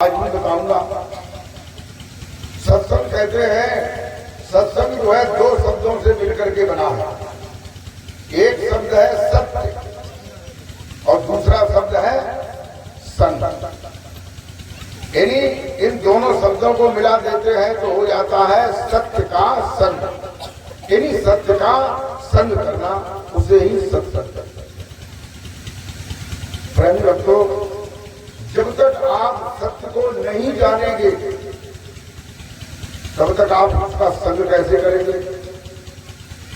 आज मैं बताऊंगा। सत्संग कहते हैं, सत्संग जो है दो शब्दों से मिलकर के बना है। एक शब्द है सत्य और दूसरा शब्द है संग। यानी इन दोनों शब्दों को मिला देते हैं तो हो जाता है सत्य का संग। यानी सत्य का संग करना, उसे ही सत्संग करते हैं। प्रेम भक्तों, जब तक आप सत्य को नहीं जानेंगे तब तक आप उसका संग कैसे करेंगे?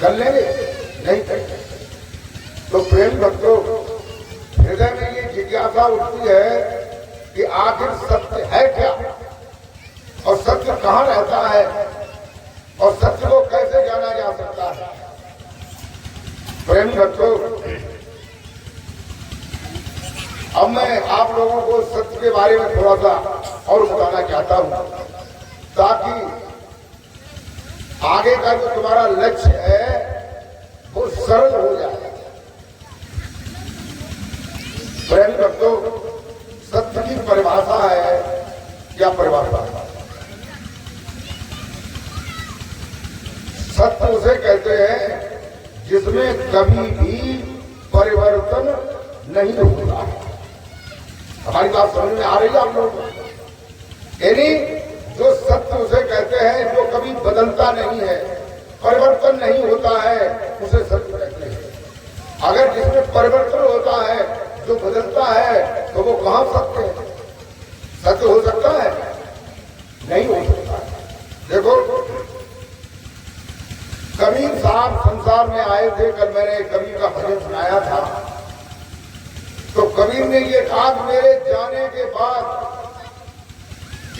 कर लेंगे? नहीं करेंगे। तो प्रेम भक्तों, हृदय में ये जिज्ञासा उठती है कि आखिर सत्य है क्या और सत्य कहाँ रहता है और सत्य को कैसे जाना जा सकता है। प्रेम भक्तों, अब मैं आप लोगों को सत्य के बारे में थोड़ा सा और बताना चाहता हूं, ताकि आगे का जो तुम्हारा लक्ष्य है वो सरल हो जाए। प्रेम भक्तों, सत्य की परिभाषा है, क्या परिभाषा? सत्य उसे कहते हैं जिसमें कभी भी परिवर्तन नहीं होता। हमारी बात समझ में आ रही है आप लोगों को? यानी जो सत्य उसे कहते हैं जो कभी बदलता नहीं है, परिवर्तन नहीं होता है, उसे सत्य कहते हैं। अगर जिसमें परिवर्तन होता है, जो बदलता है, तो वो कहां सत्य है? सत्य हो सकता है? नहीं हो सकता है। देखो, कबीर साहब संसार में आए थे। कल मैंने कबीर का भजन सुनाया था। तो कबीर ने ये कहा, मेरे जाने के बाद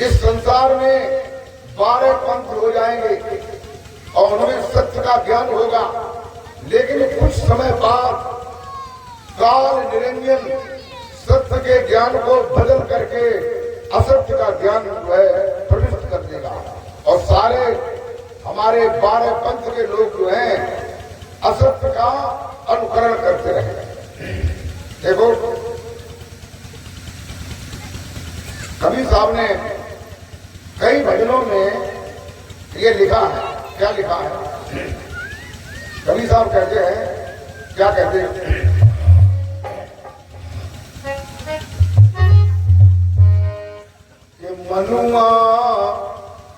इस संसार में 12 पंथ हो जाएंगे और उनमें सत्य का ज्ञान होगा, लेकिन कुछ समय बाद काल निरंजन सत्य के ज्ञान को बदल करके असत्य का ज्ञान जो है प्रविष्ट कर देगा और सारे हमारे 12 पंथ के लोग जो हैं असत्य का अनुकरण करते रहेंगे। देखो, कबीर साहब ने कई भजनों में ये लिखा है। क्या लिखा है? कबीर साहब कहते हैं, क्या कहते हैं? कि मनुआ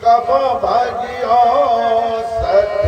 कब भजियो सतना,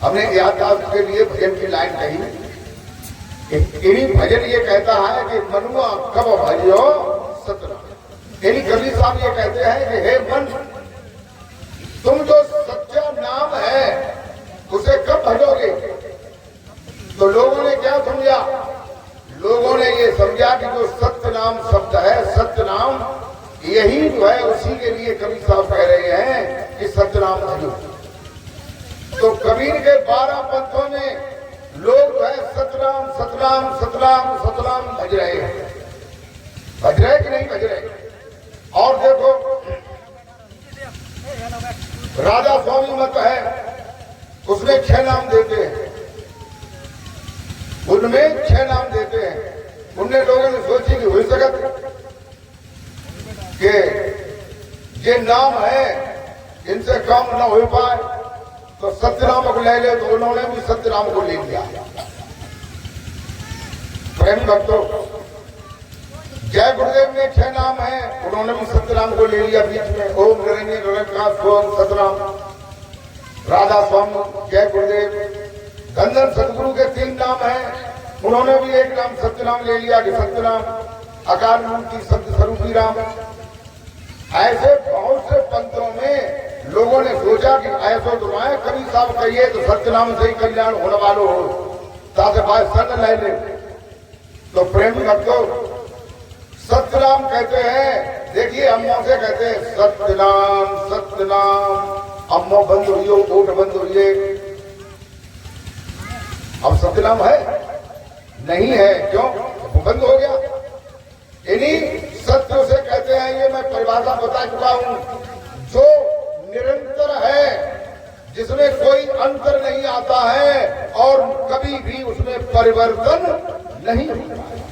हमने याददाश्त के लिए भजन की लाइन कही। इन्हीं भजन ये कहता है कि मनुआ कब भजियो सतना। यानी कबीर साहब ये कहते हैं कि हे मन, तुम जो सच्चा नाम है उसे कब भजोगे? तो लोगों ने क्या समझा? लोगों ने ये समझा कि जो सत्य नाम शब्द है, सत्य नाम, यही जो है उसी के लिए कबीर साहब कह रहे हैं कि सत्य नाम भजो। तो कबीर के 12 पंथों में लोग जो है सतनाम सतनाम सतनाम सतनाम भज रहे हैं। भज रहे कि नहीं भज रहे? और देखो, राधा स्वामी मत है, उसमें 6 नाम देते हैं, उनमें 6 नाम देते हैं। उनने लोगों ने सोची कि हुई सकत कि ये नाम है, इनसे काम न हो पाए तो सत्यनाम को ले ले, तो उन्होंने भी सत्यनाम को ले लिया। प्रेम भक्तों, जय गुरुदेव में 6 नाम है, उन्होंने भी सतनाम को ले लिया बीच में। ओम निरंजन निरंकार सोम सतनाम। राधा स्वामी जय गुरुदेव। धनधन सतगुरु के 3 नाम है, उन्होंने भी एक नाम सत्यनाम ले लिया कि सत्यनाम। अकाल मूर्ति सत्य स्वरूपी राम। ऐसे बहुत से पंथों में लोगों ने सोचा कि ऐसो दुआएं कभी साहब कहिए तो सत्यनाम से ही कल्याण होने वालो हो, ताकि भाई सन ले ले। तो प्रेम भक्तों सत्यनाम कहते हैं। देखिए अम्मों से कहते हैं सत्यनाम सत्यनाम। अम्मो बंद हुई हो, ओट बंद हुई है। अब सत्यनाम है नहीं है, क्यों? बंद हो गया। इन्हीं सत्य से कहते हैं, ये मैं परिभाषा बता चुका हूं, जो निरंतर है, जिसमें कोई अंतर नहीं आता है और कभी भी उसमें परिवर्तन नहीं होता है।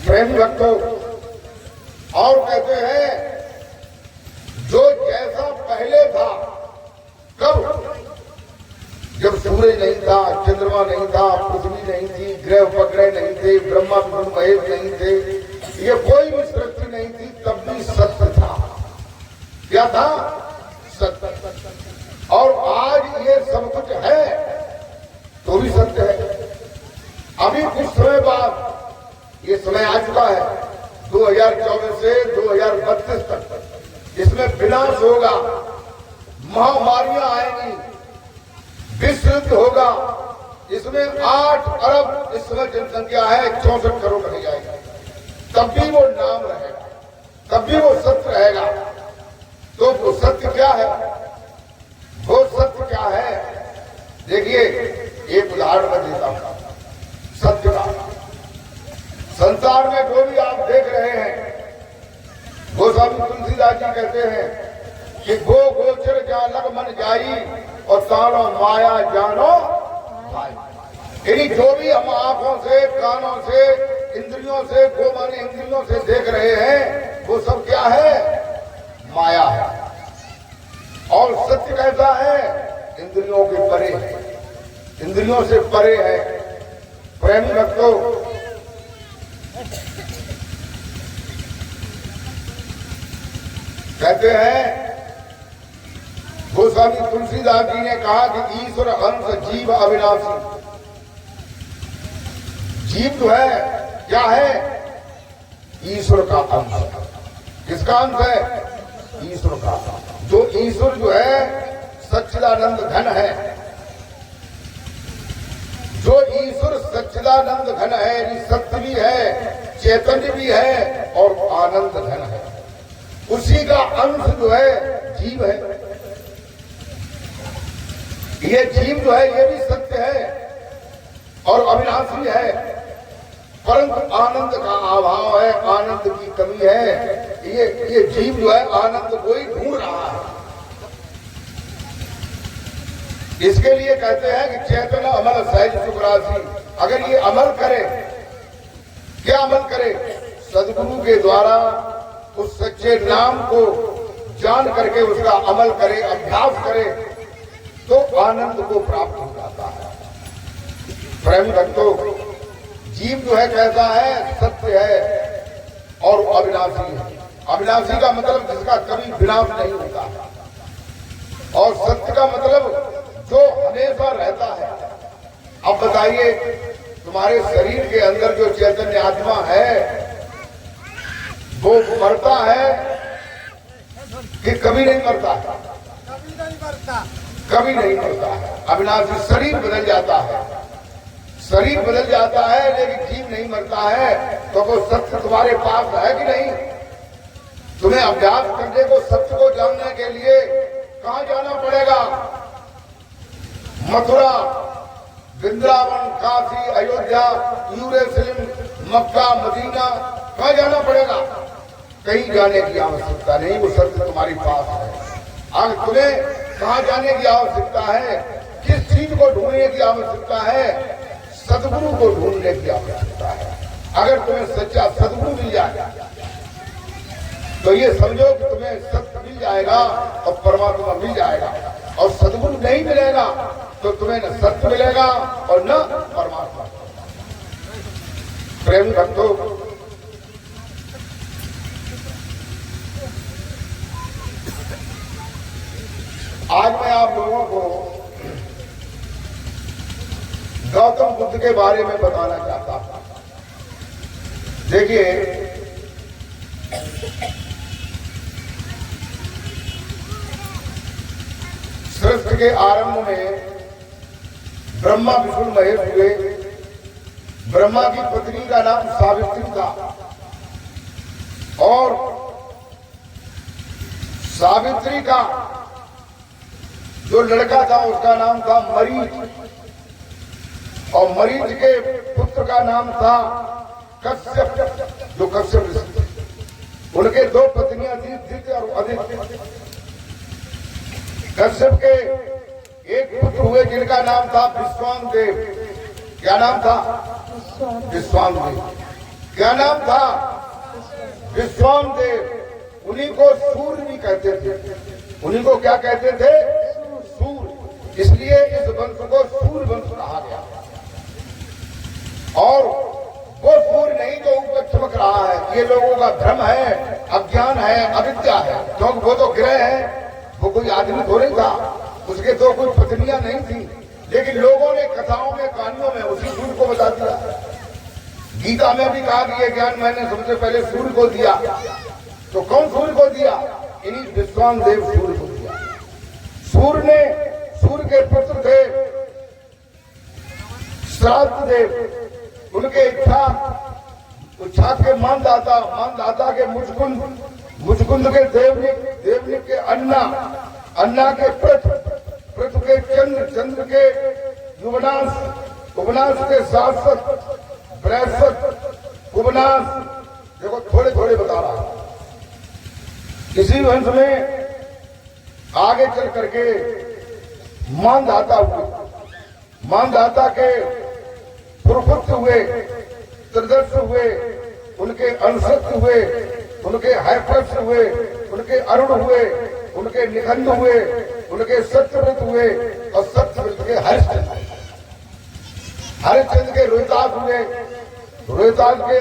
प्रेम भक्तों और कहते हैं जो जैसा पहले था, कब? जब सूर्य नहीं था, चंद्रमा नहीं था, पृथ्वी नहीं थी, ग्रह उपग्रह नहीं थे, ब्रह्मा विष्णु महेश नहीं थे, ये कोई भी सृष्टि नहीं थी, तब भी सत्य था। क्या था? सत्य। और आज ये सब कुछ है तो भी सत्य है। अभी कुछ समय बाद, ये समय आ चुका है 2024 से 2032 तक, इसमें विनाश होगा, महामारियां आएंगी, विश्व युद्ध होगा। इसमें 8 अरब इस समय जनसंख्या है, 64 करोड़ रह जाएगी। तब भी वो नाम रहेगा, तब भी वो सत्य रहेगा। तो वो सत्य क्या है? वो सत्य क्या है? देखिए एक उदाहरण मैं देता हूं सत्य का। संसार में जो भी आप देख रहे हैं, गोस्वामी तुलसीदास जी कहते हैं कि गो गोचर जालक मन जाई और तानो माया जानो भाई। यानी जो भी हम आंखों से, कानों से, इंद्रियों से, गो माने इंद्रियों से देख रहे हैं, वो सब क्या है? माया है। और सत्य कैसा है? इंद्रियों के परे है, इंद्रियों से परे है। प्रेम भक्तों कहते हैं, गोस्वामी तुलसीदास जी ने कहा कि ईश्वर अंश जीव अविनाशी। जीव जो है क्या है? ईश्वर का अंश। किसका अंश है? ईश्वर का। जो ईश्वर जो है सच्चिदानंद घन है, जो ईश्वर सच्चिदानंद घन है, सत्य भी है, चैतन्य भी है और आनंद घन है, उसी का अंश जो है जीव है। ये जीव जो है ये भी सत्य है और अविनाशी है, परंतु आनंद का अभाव है, आनंद की कमी है। ये जीव जो है आनंद को ही ढूंढ रहा है। इसके लिए कहते हैं कि चैतन्य अमल सहज सुख राशि। अगर ये अमल करे, क्या अमल करे? सदगुरु के द्वारा उस सच्चे नाम को जान करके उसका अमल करे, अभ्यास करे, तो आनंद को प्राप्त हो जाता है। प्रेम भक्तों जीव जो है कैसा है? सत्य है और अविनाशी है। अविनाशी का मतलब जिसका कभी विनाश नहीं होता, और सत्य का मतलब जो हमेशा रहता है। अब बताइए, तुम्हारे शरीर के अंदर जो चैतन्य आत्मा है वो मरता है कि कभी नहीं मरता है? कभी नहीं मरता है। अविनाशी शरीर बदल जाता है, शरीर बदल जाता है, लेकिन जीव नहीं मरता है। तो वो सत्य तुम्हारे पास है कि नहीं? तुम्हें अभ्यास करने को, सत्य को जानने के लिए कहां जाना पड़ेगा? मथुरा, वृंदावन, काशी, अयोध्या, यूरेशलेम, मक्का, मदीना, कहां जाना पड़ेगा? कहीं जाने की आवश्यकता नहीं, वो सत्य तुम्हारे पास है। आज तुम्हें कहां जाने की आवश्यकता है? किस चीज को ढूंढने की आवश्यकता है? सदगुरु को ढूंढने की आवश्यकता है। अगर तुम्हें सच्चा सदगुरु मिल जाए तो ये समझो कि तुम्हें सत्य मिल जाएगा और परमात्मा मिल जाएगा। और सदगुरु नहीं मिलेगा तो तुम्हें न सत्य मिलेगा और न परमात्मा। प्रेम भक्तों, आज मैं आप लोगों को गौतम बुद्ध के बारे में बताना चाहता हूं। देखिए, सृष्टि के आरंभ में ब्रह्मा विष्णु महेश हुए। ब्रह्मा की पत्नी का नाम सावित्री था और सावित्री का जो लड़का था उसका नाम था मरीच, और मरीच के पुत्र का नाम था कश्यप, जो कश्यप ऋषि। उनके दो पत्नियां थी, दित्य और अदित्य। कश्यप के एक पुत्र हुए जिनका नाम था विश्वामित्र। क्या नाम था? विश्वामित्र। क्या नाम था? विश्वामित्र। उन्हीं को सूर्य भी कहते थे। उन्हीं को क्या कहते थे? सूर्य। इसलिए इस वंश को सूर्य वंश कहा गया। और वो सूर्य नहीं जो ऊपर चमक रहा है, ये लोगों का भ्रम है, अज्ञान है, अविद्या है। क्योंकि वो तो ग्रह है, वो कोई आदमी थोड़ी था, उसके तो कोई पत्नियां नहीं थी। लेकिन लोगों ने कथाओं में, कहानियों में उसी सूर्य को बता दिया। गीता में भी कहा कि ये ज्ञान मैंने सबसे पहले सूर्य को दिया। तो कौन सूर्य को दिया? इन्हीं विश्वामित्र सूर्य को दिया। सूर्य के पुत्र थे श्राद्ध देव। उनके इच्छा के मानदाता के मुचकुंद के देवनिक के अन्ना के पृथु के चंद्र के उपनाश के शासक बृहस्पति उपनाश। देखो थोड़े थोड़े बता रहा हूं। इसी वंश में आगे चल करके मानदाता हुए। मानदाता के पुरपुत्र हुए, त्रिदर्श हुए, उनके अंशस्थ हुए, उनके हैफस हुए, उनके अरुण हुए, उनके निखंड हुए, उनके सत्यव्रत हुए, और सत्यव्रत के हरिश्चंद्र। हरिश्चंद्र के रोहितास हुए, रोहितास के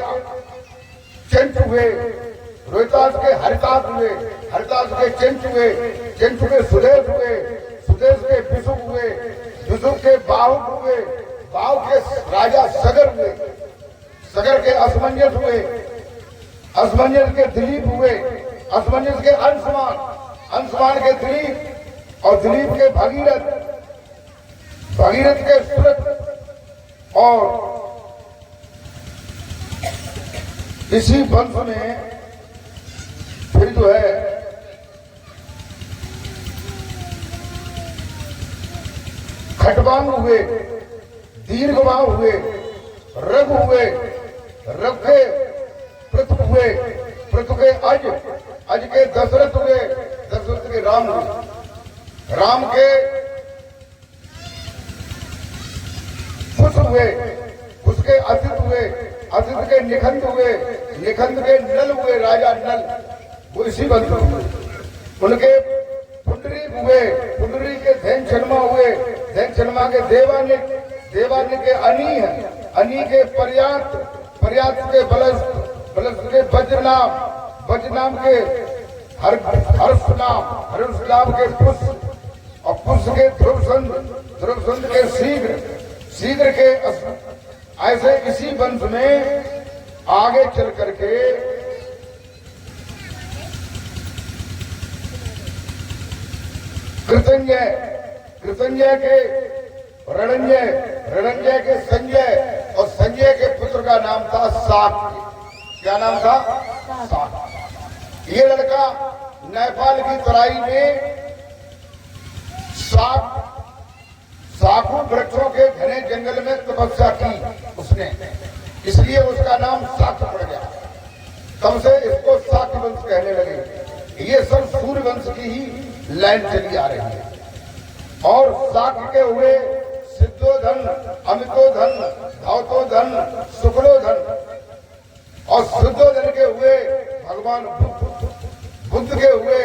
चंट हुए, रोहितास के हरितास हुए, हरितास के चंट हुए, चंट के सुदेश हुए, सुदेश के विशुक हुए, विशुक के बाहुक हुए, बाहुक के राजा सगर हुए, सगर के असमंजस हुए, असमंजस के दिलीप हुए, असमंजस के अंशमान, अंशमान के दिलीप, और दिलीप के भगीरथ, भगीरथ के सुरत। और इसी वंश में फिर जो है खटवांग हुए, दीर्घबाहु हुए, रघु हुए, रघु के पृथु हुए, पृथु के अज के दशरथ हुए, दशरथ के राम हुए, राम के कुश हुए, कुश के असित हुए, असित के निखंड हुए, निखंड के नल हुए, राजा नल। वो इसी वंश हुए। उनके पुंडरी हुए, पुंडरी के धैन शर्मा हुए, धैन शर्मा के देवानिक, देवानिक के अनी है, अनी के पर्याप्त, पर्याप्त के बलस, बलस के वज्रनाम, वज्रनाम के हर्षनाम, हर्षनाम के पुष्प, और पुष्प के ध्रुवसंध, ध्रुवसंध के शीघ्र, शीघ्र के ऐसे इसी वंश में आगे चल करके कृतंजय, कृतंजय के रणंजय, रणंजय के संजय, और संजय के पुत्र का नाम था साक्य। क्या नाम था? साक्य। ये लड़का नेपाल की तराई में साखू वृक्षों के घने जंगल में तपस्या की उसने, इसलिए उसका नाम साक्य पड़ गया। तब से इसको साक्य वंश कहने लगे। ये सब सूर्य वंश की ही लाइन चली आ रही है। और साक्य के हुए सिद्धोधन, अमितोधन, धावतोधन, शुक्लोधन, और सिद्धोधन के हुए भगवान बुद्ध के हुए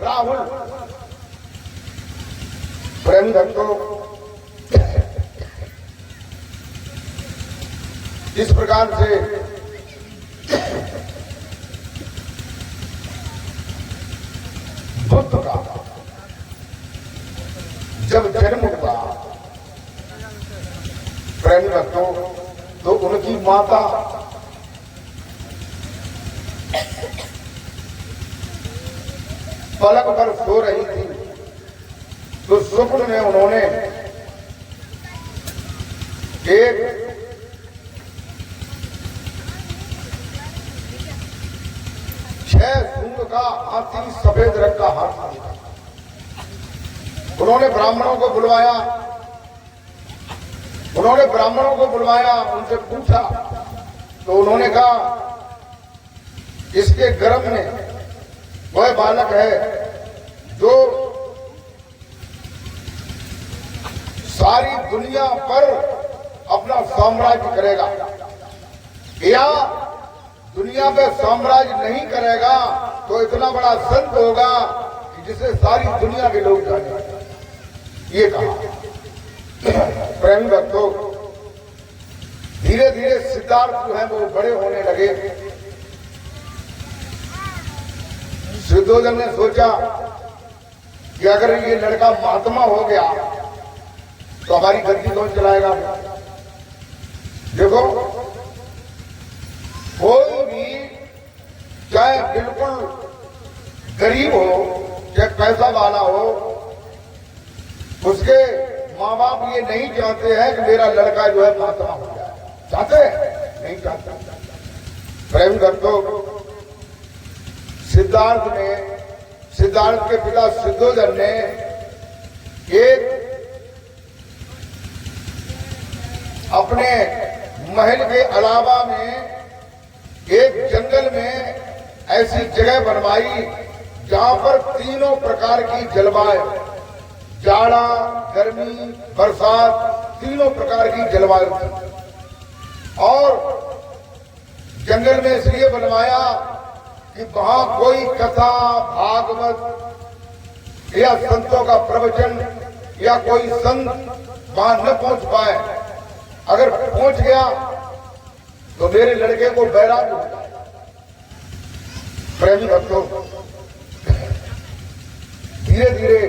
राहुल। प्रेम भक्तों, इस प्रकार से बुद्ध का जब जन्म हुआ प्रेम भक्तों, तो उनकी माता पलक पर सो रही थी, तो स्वप्न में उन्होंने एक सूंड का हाथी, सफेद रंग का हाथी देखा। उन्होंने ब्राह्मणों को बुलवाया, उनसे पूछा, तो उन्होंने कहा इसके गर्भ में वह बालक है जो सारी दुनिया पर अपना साम्राज्य करेगा, या दुनिया पे साम्राज्य नहीं करेगा तो इतना बड़ा संत होगा कि जिसे सारी दुनिया के लोग जाने। ये कहा। प्रेम भक्तों, धीरे धीरे सिद्धार्थ जो है वो बड़े होने लगे। शुद्धोधन ने सोचा कि अगर ये लड़का महात्मा हो गया तो हमारी गद्दी कौन चलाएगा। देखो, कोई भी चाहे बिल्कुल गरीब हो चाहे पैसा वाला हो, उसके माँ बाप ये नहीं चाहते हैं कि मेरा लड़का जो है महात्मा हो जाए। चाहते हैं? नहीं चाहते। प्रेम भक्तों, सिद्धार्थ के पिता शुद्धोधन ने एक अपने महल के अलावा में एक जंगल में ऐसी जगह बनवाई जहां पर तीनों प्रकार की जलवायु, जाड़ा, गर्मी, बरसात, तीनों प्रकार की जलवायु थी। और जंगल में इसलिए बनवाया कि वहां कोई कथा, भागवत या संतों का प्रवचन या कोई संत वहां न पहुंच पाए। अगर पहुंच गया तो मेरे लड़के को बैराग हो जाएगा। प्रेमी भक्तों, धीरे धीरे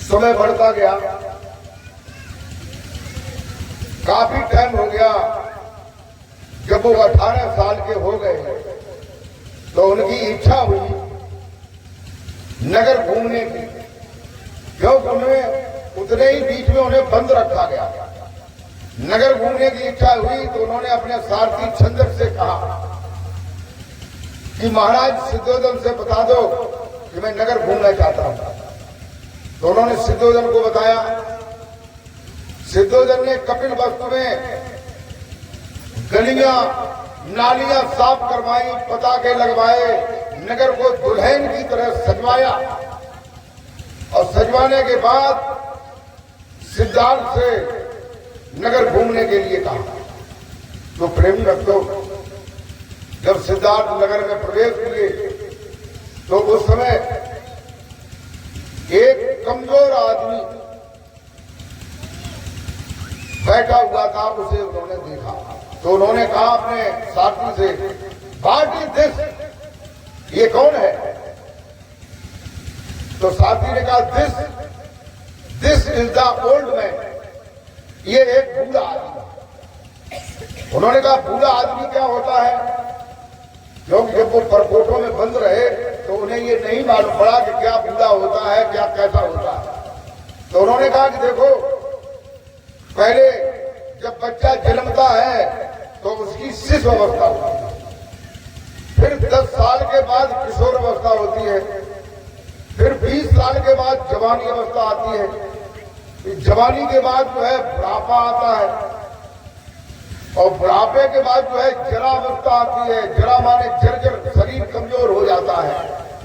समय बढ़ता गया, काफी टाइम हो गया। जब वो 18 साल के हो गए तो उनकी इच्छा हुई नगर घूमने की, क्योंकि उन्हें उतने ही बीच में उन्हें बंद रखा गया। नगर घूमने की इच्छा हुई तो उन्होंने अपने सारथी चंद्र से कहा कि महाराज सिद्धोधन से बता दो कि मैं नगर घूमना चाहता हूं। तो उन्होंने सिद्धोधन को बताया। सिद्धोधन ने कपिल वस्तु में गलियां नालियां साफ करवाई, पताके लगवाए, नगर को दुल्हन की तरह सजवाया। और सजवाने के बाद सिद्धार्थ से नगर घूमने के लिए कहा। तो प्रेमी भक्तों, जब सिद्धार्थ नगर में प्रवेश किए तो उस समय एक कमजोर आदमी बैठा हुआ था, उसे उन्होंने देखा। तो उन्होंने कहा अपने साथी से, व्हाट इज दिस, ये कौन है। तो साथी ने कहा, this is the old man, ये एक बूढ़ा आदमी। उन्होंने कहा, बूढ़ा आदमी क्या होता है, क्योंकि जब वो परकोटों में बंद रहे तो उन्हें ये नहीं मालूम पड़ा कि क्या बूढ़ा होता है, क्या कैसा होता है। तो उन्होंने कहा कि देखो, पहले जब बच्चा जन्मता है तो उसकी शिशु अवस्था होती है, फिर 10 साल के बाद किशोर अवस्था होती है, फिर 20 साल के बाद जवानी अवस्था आती है, जवानी के बाद जो है बुढ़ापा आता है, और बुढ़ापे के बाद जो है जरा अवस्था आती है। जरा माने जर्जर, शरीर कमजोर हो जाता है,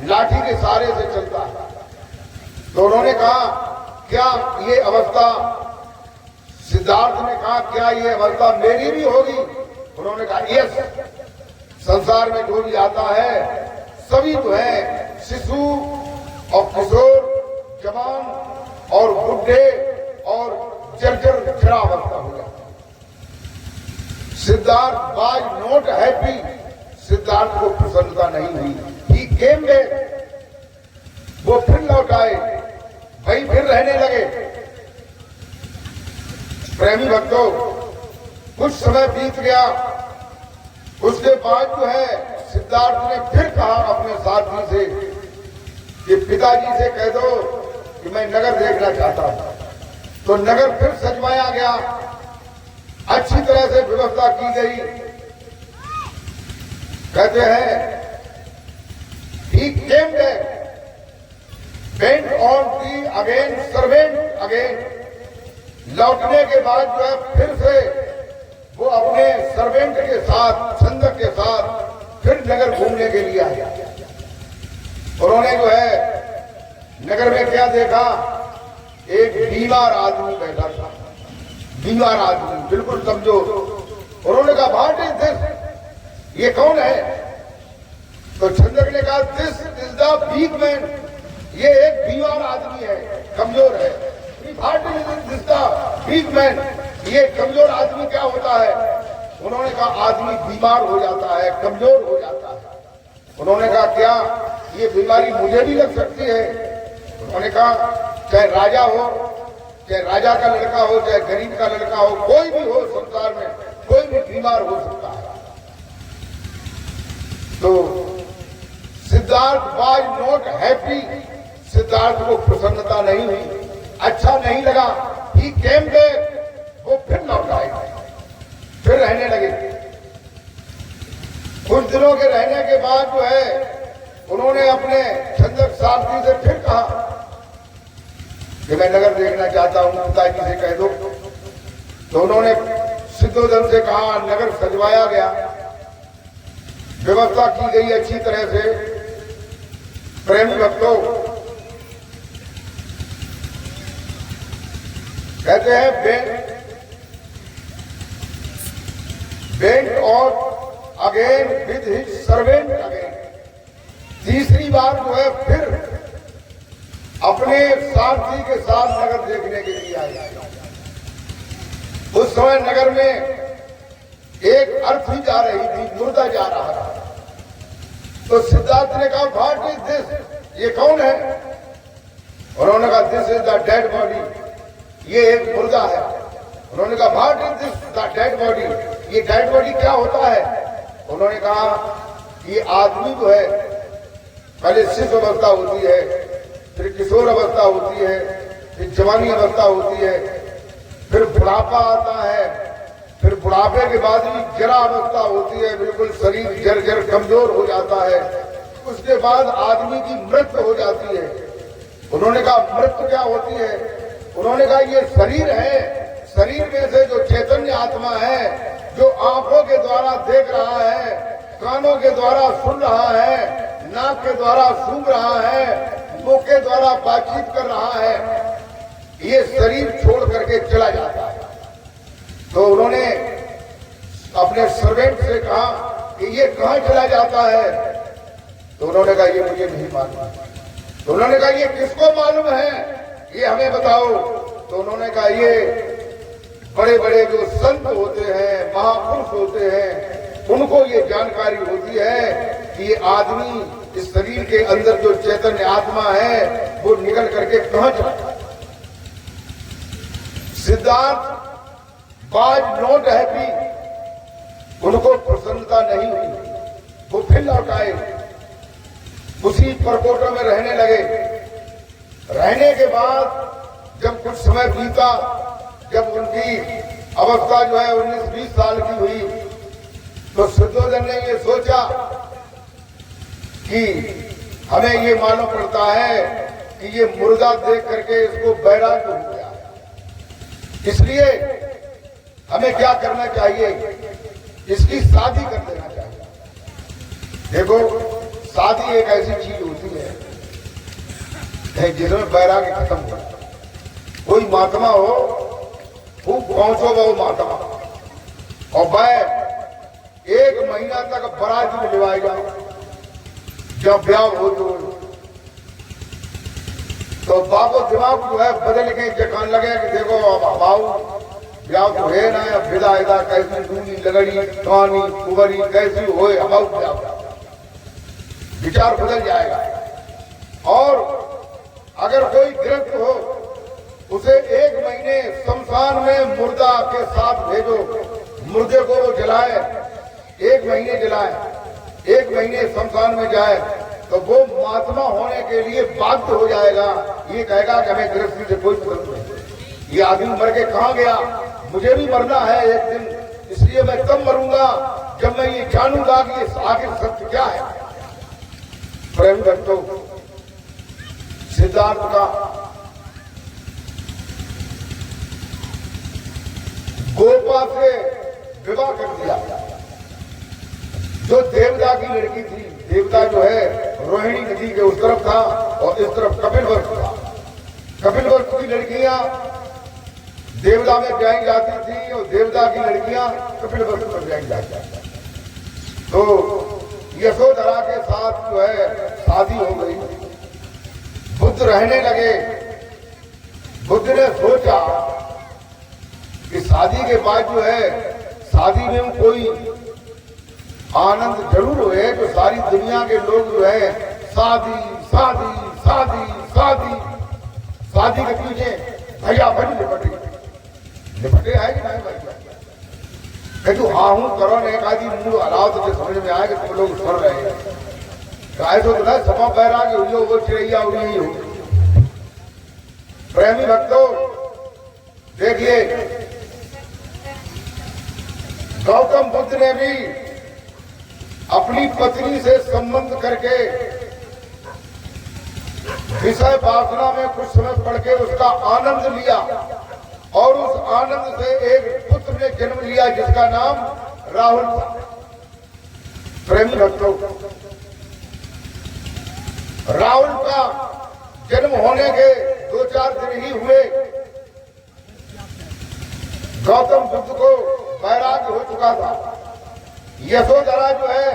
लाठी के सहारे से चलता है। तो उन्होंने कहा, क्या ये अवस्था, सिद्धार्थ ने कहा, क्या ये अवस्था मेरी भी होगी। उन्होंने कहा, यस, संसार में जो भी आता है सभी जो है शिशु और किशोर, जवान और बुढ़े और जर्जर फिरावस्था हो जाती है। Siddharth was not happy, Siddharth को प्रसन्नता नहीं हुई। ही केम बैक, वो फिर लौट आए, वही फिर रहने लगे। प्रेमी भक्तों, कुछ समय बीत गया, उसके बाद जो है सिद्धार्थ ने फिर कहा अपने साथी से कि पिताजी से कह दो कि मैं नगर देखना चाहता हूं। तो नगर फिर सजवाया गया, अच्छी तरह से व्यवस्था की गई। कहते हैं he came back, bent on the again, servant again. लौटने के बाद जो है फिर से वो अपने सर्वेंट के साथ, छंदक के साथ फिर नगर घूमने के लिए आया। उन्होंने जो है नगर में क्या देखा, एक बीमार आदमी बैठा था, बीमार आदमी बिल्कुल कमजोर। उन्होंने कहा व्हाट इज दिस, ये कौन है? तो छंदक ने कहा this is the weak man, ये एक बीमार आदमी है, कमजोर है। What is this the weak man, ये कमजोर आदमी क्या होता है? उन्होंने कहा आदमी बीमार हो जाता है, कमजोर हो जाता है। उन्होंने कहा क्या ये बीमारी मुझे भी लग सकती है? उन्होंने कहा चाहे राजा हो, चाहे राजा का लड़का हो, चाहे गरीब का लड़का हो, कोई भी हो संसार में, कोई भी बीमार हो सकता है। तो Siddharth was not happy, Siddharth को प्रसन्नता नहीं हुई, अच्छा नहीं लगा। ही केम बैक, वो फिर लौट आए, फिर रहने लगे। कुछ दिनों के रहने के बाद जो है उन्होंने अपने छंदक साथी से फिर कहा कि मैं नगर देखना चाहता हूं, पिताजी से कह दो। तो उन्होंने सिद्धोधन से कहा, नगर सजवाया गया, व्यवस्था की गई अच्छी तरह से। प्रेमी भक्तों, कहते हैं बेंट और again with his servant again. तीसरी बार जो है फिर अपने साथी के साथ नगर देखने के लिए आए। उस समय नगर में एक अर्थी जा रही थी, मुर्दा जा रहा था। तो सिद्धार्थ ने कहा व्हाट इज दिस, ये कौन है? उन्होंने कहा this is the dead body, ये एक मुर्दा है। उन्होंने कहा what is this the dead body, ये डेड बॉडी क्या होता है? उन्होंने कहा ये आदमी जो है पहले शिशु अवस्था होती है, फिर किशोर अवस्था होती है, फिर जवानी अवस्था होती है, फिर बुढ़ापा आता है, फिर बुढ़ापे के बाद भी जरा अवस्था होती है, बिल्कुल शरीर जर्जर कमजोर हो जाता है। उसके बाद आदमी की मृत्यु हो जाती है। उन्होंने कहा मृत्यु क्या होती है? उन्होंने कहा ये शरीर है, शरीर में से जो चैतन्य आत्मा है, जो आंखों के द्वारा देख रहा है, कानों के द्वारा सुन रहा है, नाक के द्वारा सूंघ रहा है, मुंह के द्वारा बातचीत कर रहा है, ये शरीर छोड़ करके चला जाता है। तो उन्होंने अपने सर्वेंट से कहा कि ये कहां चला जाता है? तो उन्होंने कहा ये मुझे नहीं मालूम। तो उन्होंने कहा ये किसको मालूम है, ये हमें बताओ। तो उन्होंने कहा ये बड़े बड़े जो संत होते हैं, महापुरुष होते हैं, उनको ये जानकारी होती है कि ये आदमी इस शरीर के अंदर जो चैतन्य आत्मा है वो निकल करके कहां जाता है। सिद्धार्थ वाज नॉट हैप्पी, उनको प्रसन्नता नहीं हुई, वो फिर लौट आए, उसी परकोटों में रहने लगे। रहने के बाद जब कुछ समय बीता, जब उनकी अवस्था जो है 19-20 साल की हुई, तो सिद्धोधन ने ये सोचा कि हमें ये मालूम पड़ता है कि ये मुर्दा देख करके इसको बैराग हो गया, इसलिए हमें क्या करना चाहिए, इसकी शादी कर देना चाहिए। देखो शादी एक ऐसी चीज होती है जिसमें बैरागी खत्म हो। कोई महात्मा हो, खूब पहुंचो वो महात्मा, और वह 1 महीना तक बारात में लिवाई जाओ, जब ब्याह हो तो बाबू दिमाग जो है बदल के जखान लगे कि देखो बाबू ब्याह तो है ना, विदा विदा कैसी दूनी लगड़ी कहानी कुंवरी कैसी होए हमाऊ ब्याह, विचार बदल जाएगा। और अगर कोई गृहस्थ हो उसे 1 महीने शमशान में मुर्दा के साथ भेजो, मुर्दे को वो जलाए, 1 महीने जलाए, 1 महीने शमशान में जाए तो वो महात्मा होने के लिए बाध्य हो जाएगा। ये कहेगा कि हमें गृहस्थी से कोई मतलब नहीं, ये आदमी मर के कहाँ गया, मुझे भी मरना है एक दिन, इसलिए मैं तब मरूंगा जब मैं ये जानूंगा कि ये आखिर सत्य क्या है। प्रेम भक्तों, सिद्धार्थ का गोपा से विवाह कर दिया, जो देवता की लड़की थी। देवता जो है रोहिणी नदी के उस तरफ था और इस तरफ कपिलवस्तु था। कपिलवस्तु की लड़कियां देवता में ब्याही जाती थी और देवता की लड़कियां कपिलवस्तु में ब्याही जाती थी। तो यशोधरा के साथ जो है शादी हो गई। बुद्ध रहने लगे। बुद्ध ने सोचा कि शादी के बाद जो है शादी में कोई आनंद जरूर हुए तो सारी दुनिया के लोग जो है शादी शादी शादी शादी शादी के पीछे भैया भरी लिपटे है कि नहीं भाई? तू हाँ हूं करो ने कहा जी मुंह हलाओ तो समझ में आए कि तुम लोग सुन रहे हैं। ऐसा तो ना सपा बैराग हुई हो, वो चिड़ैया उड़ी ही हो। प्रेमी भक्तों, देखिए गौतम बुद्ध ने भी अपनी पत्नी से संबंध करके विषय वासना में कुछ समय पढ़ के उसका आनंद लिया और उस आनंद से एक पुत्र ने जन्म लिया जिसका नाम राहुल था। प्रेमी भक्तों, राहुल का जन्म होने के 2-4 दिन ही हुए गौतम बुद्ध को वैराग्य हो चुका था। यशोधरा जो है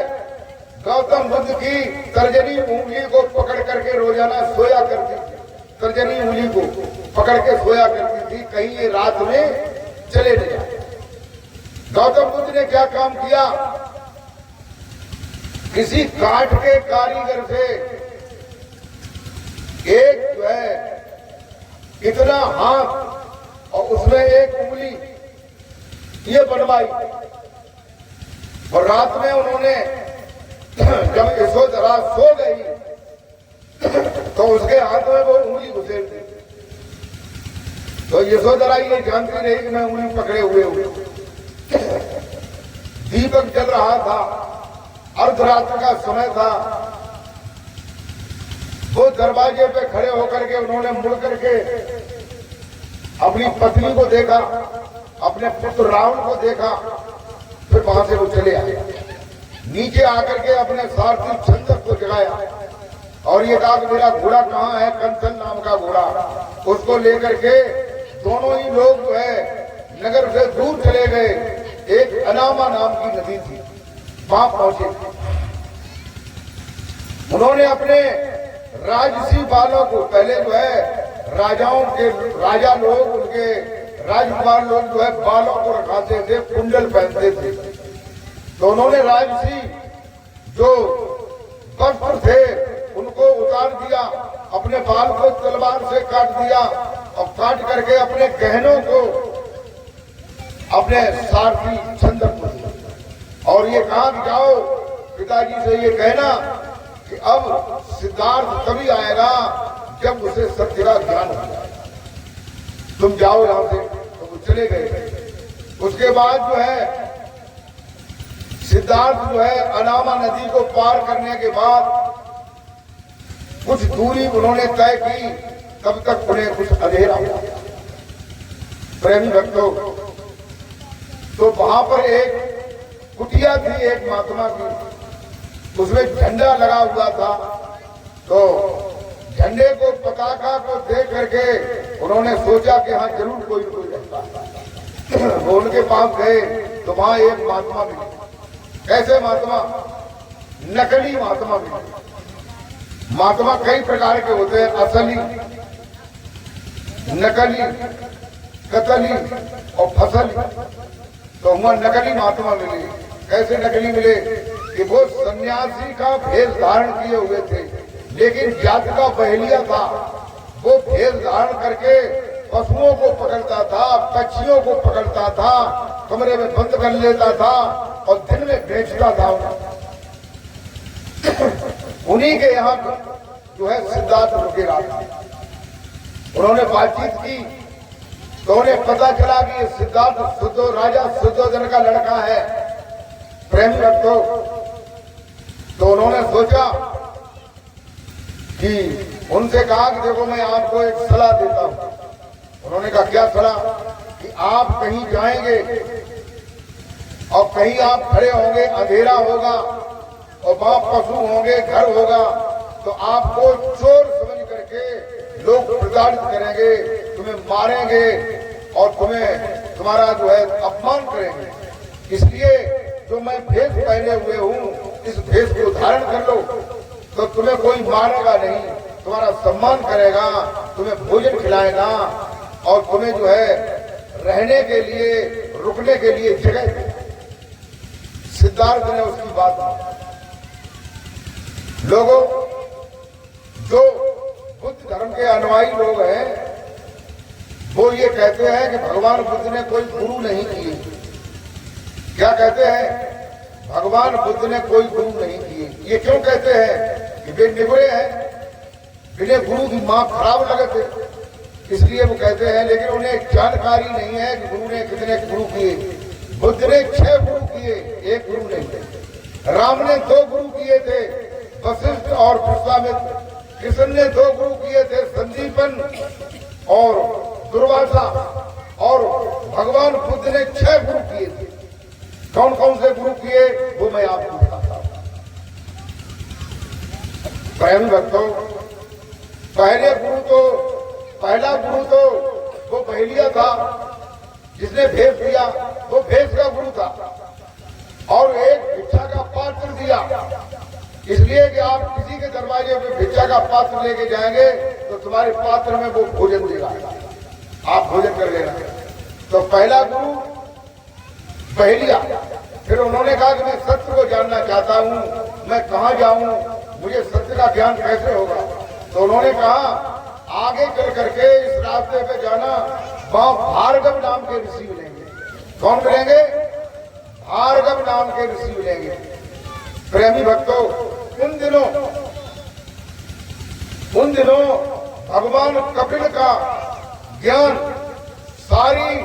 गौतम बुद्ध की तर्जनी उंगली को पकड़ करके रोजाना सोया करती थी। तर्जनी उंगली को पकड़ के सोया करती थी, कहीं ये रात में चले न जाए। गौतम बुद्ध ने क्या काम किया, किसी काठ के कारीगर से एक जो है इतना हाथ और उसमें एक उंगली ये बनवाई और रात में उन्होंने जब यशोधरा सो गई तो उसके हाथ में वो उंगली घुसेड़ दी। तो यशोधरा ये जानती रही कि मैं उंगली पकड़े हुए हूं। दीपक जल रहा था, अर्धरात्र का समय था। वो दरवाजे पे खड़े होकर के उन्होंने मुड़ करके अपनी पत्नी को देखा, अपने पुत्र राहुल को देखा, फिर वहां से वो चले आए। नीचे आकर के अपने सारथी छंदक को जगाया और ये कहा कि मेरा घोड़ा कहाँ है, कंचन नाम का घोड़ा। उसको लेकर के दोनों ही लोग जो है नगर से दूर चले गए। एक अनामा नाम की नदी थी, वहां पहुंचे। उन्होंने अपने राजसी बालों को, पहले जो है राजाओं के राजा लोग, उनके राजकुमार लोग जो है बालों को रखाते थे, कुंडल पहनते थे। तो उन्होंने राजसी जो वस्त्र थे उनको उतार दिया, अपने बाल को तलवार से काट दिया और काट करके अपने गहनों को अपने सारथी छंदक को दिया और ये कहा कि जाओ पिताजी से ये कहना कि अब सिद्धार्थ तभी आएगा जब उसे सत्य का ज्ञान हो जाए, तुम जाओ यहां से। तो वो चले गए। उसके बाद जो है सिद्धार्थ जो है अनामा नदी को पार करने के बाद कुछ दूरी उन्होंने तय की, तब तक उन्हें कुछ अंधेरा हुआ। प्रेमी भक्तों, तो वहां पर एक कुटिया थी एक महात्मा की, उसमें झंडा लगा हुआ था। तो झंडे को, पताका को देख करके उन्होंने सोचा कि हाँ जरूर कोई रहता है। वो उनके पास गए तो वहां एक महात्मा मिली। कैसे महात्मा? नकली महात्मा मिले। महात्मा कई प्रकार के होते हैं, असली, नकली। कतली और फसली, तो वहां नकली महात्मा मिले। कैसे नकली मिले कि वो सन्यासी का भेष धारण किए हुए थे, लेकिन जाति का बहेलिया था। वो भेष धारण करके पशुओं को पकड़ता था, पक्षियों को पकड़ता था, कमरे में बंद कर लेता था और दिन में बेचता था। उन्हीं के यहाँ जो है सिद्धार्थ रुके राजा, उन्होंने बातचीत की तो उन्हें पता चला कि ये सिद्धार्थ राजा शुद्धोधन का लड़का है, प्रेम रखो। तो उन्होंने सोचा कि उनसे कहा कि देखो मैं आपको एक सलाह देता हूं। उन्होंने कहा क्या सलाह? कि आप कहीं जाएंगे और कहीं आप खड़े होंगे, अंधेरा होगा और वहां पशु होंगे, घर होगा, तो आपको चोर समझ करके लोग प्रताड़ित करेंगे, तुम्हें मारेंगे और तुम्हारा जो है अपमान करेंगे। इसलिए जो मैं भेष पहने हुए हूं, इस भेष को धारण कर लो, तो तुम्हें कोई मारेगा नहीं, तुम्हारा सम्मान करेगा, तुम्हें भोजन खिलाएगा और तुम्हें जो है रहने के लिए, रुकने के लिए जगह दे। सिद्धार्थ ने उसकी बात मानी। लोगों, जो बुद्ध धर्म के अनुयायी लोग हैं, वो ये कहते हैं कि भगवान बुद्ध ने कोई गुरु नहीं किए। क्या कहते हैं? भगवान बुद्ध ने कोई गुरु नहीं किए। ये क्यों कहते हैं? कि वे निगुरे हैं, बिना गुरु की मां खराब लगे थे, इसलिए वो कहते हैं। लेकिन उन्हें जानकारी नहीं है कि गुरु ने कितने गुरु किए। बुद्ध ने 6 गुरु किए, 1 गुरु नहीं। राम ने 2 गुरु किए थे, वशिष्ठ और विश्वामित्र। कृष्ण ने 2 गुरु किए थे, संदीपन और दुर्वासा। और भगवान बुद्ध ने 6 गुरु किए थे। कौन कौन से गुरु किए वो मैं आपको बताता हूं। प्रेम भक्तों, पहला गुरु तो वो बहेलिया था जिसने भेष दिया, वो भेष का गुरु था। और एक भिक्षा का पात्र दिया, इसलिए कि आप किसी के दरवाजे पे भिक्षा का पात्र लेके जाएंगे तो तुम्हारे पात्र में वो भोजन देगा, आप भोजन कर लेना। तो पहला गुरु बहेलिया। फिर उन्होंने कहा कि मैं सत्य को जानना चाहता हूं, मैं कहां जाऊं, मुझे सत्य का ज्ञान कैसे होगा? तो उन्होंने कहा आगे चल करके इस रास्ते पे जाना, वहां भार्गव नाम के ऋषि मिलेंगे। कौन मिलेंगे? भार्गव नाम के ऋषि मिलेंगे। प्रेमी भक्तों, उन दिनों भगवान कपिल का ज्ञान सारी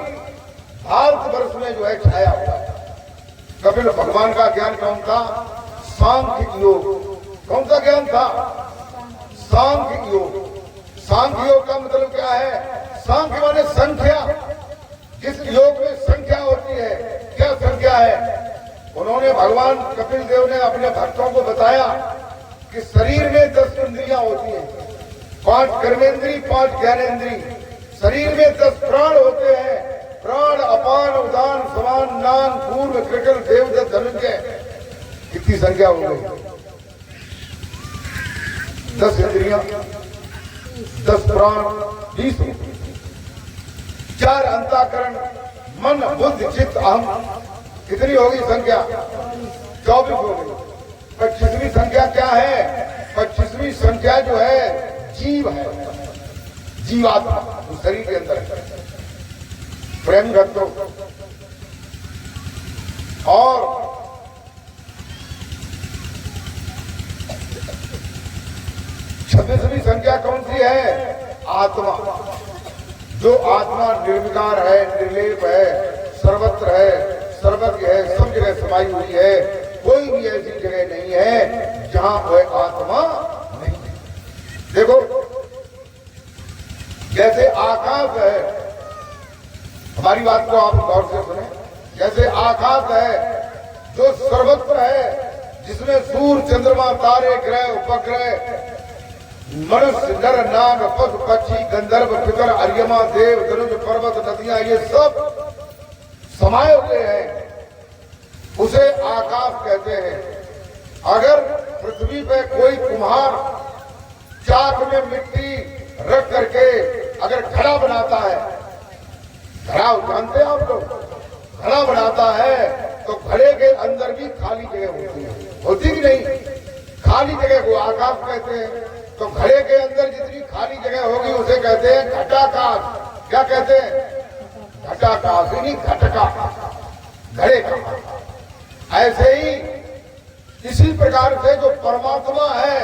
भारतवर्ष में जो है छाया हुआ है। कपिल भगवान का ज्ञान कौन था? सांख्य योग। कौन सा ज्ञान था? सांख्य योग। सांख्य योग का मतलब क्या है? सांख्य माने संख्या। जिस योग में संख्या होती है, क्या संख्या है? उन्होंने भगवान कपिल देव ने अपने भक्तों को बताया कि शरीर में 10 इंद्रियां होती हैं, 5 कर्मेंद्री, 5 ज्ञानेंद्री। शरीर में 10 प्राण होते हैं, प्राण, अपान, उदान, समान, नान, पूर्व, कृकल, देवदत्त, धनुंजय। कितनी संख्या हो गई? 10 इंद्रियां, 10 प्राण, 20, 4 अंतःकरण, मन, बुद्धि, चित्त, अहम। कितनी होगी संख्या? 24 हो गई। 25वीं संख्या क्या है? 25वीं संख्या जो है जीव है, जीवात्मा, उस शरीर के अंदर है। प्रेम भक्तों, और 26वीं संख्या कौन सी है? आत्मा। जो आत्मा निर्विकार है, निर्लेप है, सर्वत्र है, सर्वज्ञ है, सब जगह समाई हुई है। कोई भी ऐसी जगह नहीं है जहां वह आत्मा नहीं है। देखो, जैसे आकाश है, हमारी बात को आप गौर से सुने। जैसे आकाश है जो सर्वत्र है, जिसमें सूर्य, चंद्रमा, तारे, ग्रह, उपग्रह, मनुष्य, नर, नाग, पशु, पक्षी, गंधर्व, पितर, अर्यमा, देव, धनुष, पर्वत, नदियां, ये सब समाये हुए हैं, उसे आकाश कहते हैं। अगर पृथ्वी पे कोई कुम्हार चाक में मिट्टी रख करके अगर घड़ा बनाता है घड़ा जानते हैं आप लोग, घड़ा बनाता है तो घड़े के अंदर भी खाली जगह होती है, होती कि नहीं? खाली जगह को आकाश कहते हैं। तो घड़े के अंदर जितनी खाली जगह होगी उसे कहते हैं घटाकाश। क्या कहते हैं? घटाकाश, यानी घटका, घड़े का। ऐसे ही इसी प्रकार से जो परमात्मा है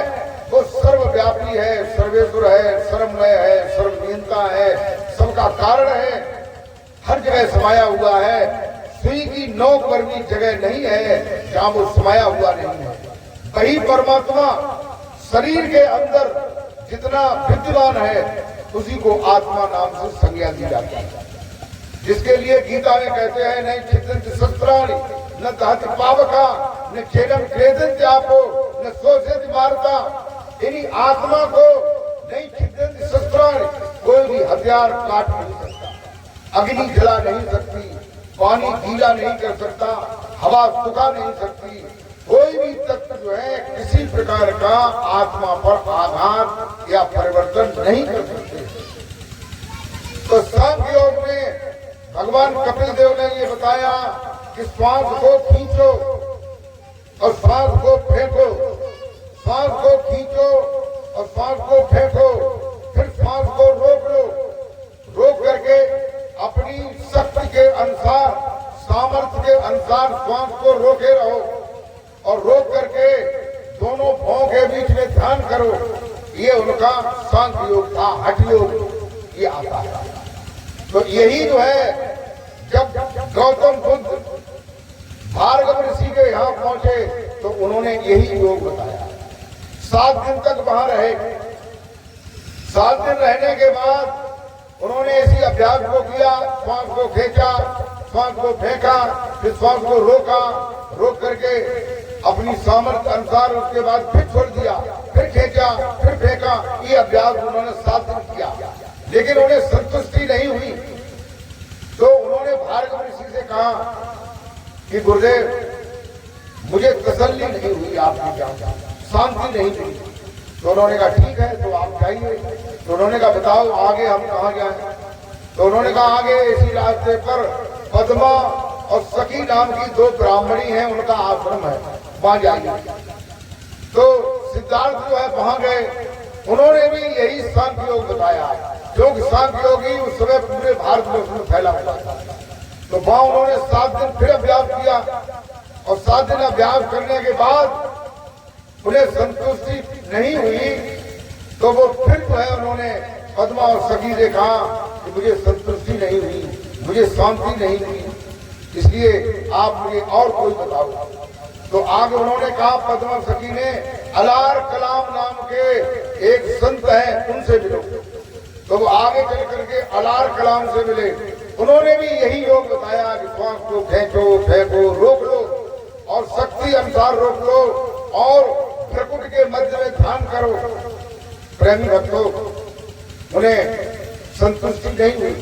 वो सर्वव्यापी है, सर्वेश्वर है, सर्वमय है, सर्वनियंता है, सबका कारण है, हर जगह समाया हुआ है। सुई की नोक पर भी जगह नहीं है जहां वो समाया हुआ नहीं है। वही परमात्मा शरीर के अंदर जितना विद्यमान है उसी को आत्मा नाम से संज्ञा दी जाती है। जिसके लिए गीता में कहते हैं नहीं छिदन्ति शस्त्राणि न दहति पावका न चेदम क्लेदन्ति आपो न शोषयति मारता। यानी आत्मा को नहीं छिदन्ति शस्त्राणि, कोई भी हथियार काट नहीं सकता, अग्नि जला नहीं सकती, पानी गीला नहीं कर सकता, हवा सुखा नहीं सकती, कोई भी तत्व जो है किसी प्रकार का आत्मा पर आघात या परिवर्तन नहीं कर सकते। तो सांख्य योग में भगवान कपिल देव ने ये बताया कि श्वास को खींचो और श्वास को फेंको, श्वास को खींचो और श्वास को फेंको, फिर श्वास को रोक लो, रोक करके अपनी शक्ति के अनुसार, सामर्थ्य के अनुसार श्वास को रोके रहो और रोक करके दोनों भौं के बीच में ध्यान करो। ये उनका सांख्य योग था, हठ योग ये आता है। तो यही जो है जब गौतम बुद्ध भार्गव ऋषि के यहाँ पहुंचे तो उन्होंने यही योग बताया। 7 दिन तक वहां रहे। 7 दिन रहने के बाद उन्होंने इसी अभ्यास को किया, श्वास को खींचा, श्वास को फेंका, फिर श्वास को रोका, रोक करके अपनी सामर्थ्य अनुसार उसके बाद फिर छोड़ दिया, फिर खींचा, फिर फेंका। ये अभ्यास उन्होंने 7 दिन किया, लेकिन उन्हें संतुष्टि नहीं हुई। तो उन्होंने भार्गव ऋषि से कहा कि गुरुदेव मुझे तसल्ली नहीं हुई, आपकी जान शांति नहीं हुई। तो उन्होंने कहा ठीक है तो आप जाइए। तो उन्होंने कहा बताओ आगे हम कहाँ जाएं? तो उन्होंने कहा आगे इसी रास्ते पर पद्मा और सखी नाम की 2 ब्राह्मणी हैं, उनका आश्रम है, वहां जाइए। तो सिद्धार्थ जो है वहां गए, उन्होंने भी यही सांख्य योग बताया, क्योंकि सांख्य योग ही उस समय पूरे भारत में उसमें फैला हुआ था। तो वहां उन्होंने 7 दिन फिर अभ्यास किया और 7 दिन अभ्यास करने के बाद उन्हें संतुष्टि नहीं हुई। तो वो फिर जो है उन्होंने पद्मा और सखी से कहा कि मुझे संतुष्टि नहीं हुई, मुझे शांति नहीं हुई, इसलिए आप मुझे और कोई बताओ। तो आगे उन्होंने कहा पद्मा सखी ने अलार कलाम नाम के एक संत हैं उनसे मिलो। तो वो आगे चल करके अलार कलाम से मिले। उन्होंने भी यही योग बताया कि श्वास को खींचो, फेंको, रोक लो और शक्ति अनुसार रोक लो और प्रकृति के मध्य में ध्यान करो। प्रेमी भक्तों, उन्हें संतुष्टि नहीं हुई।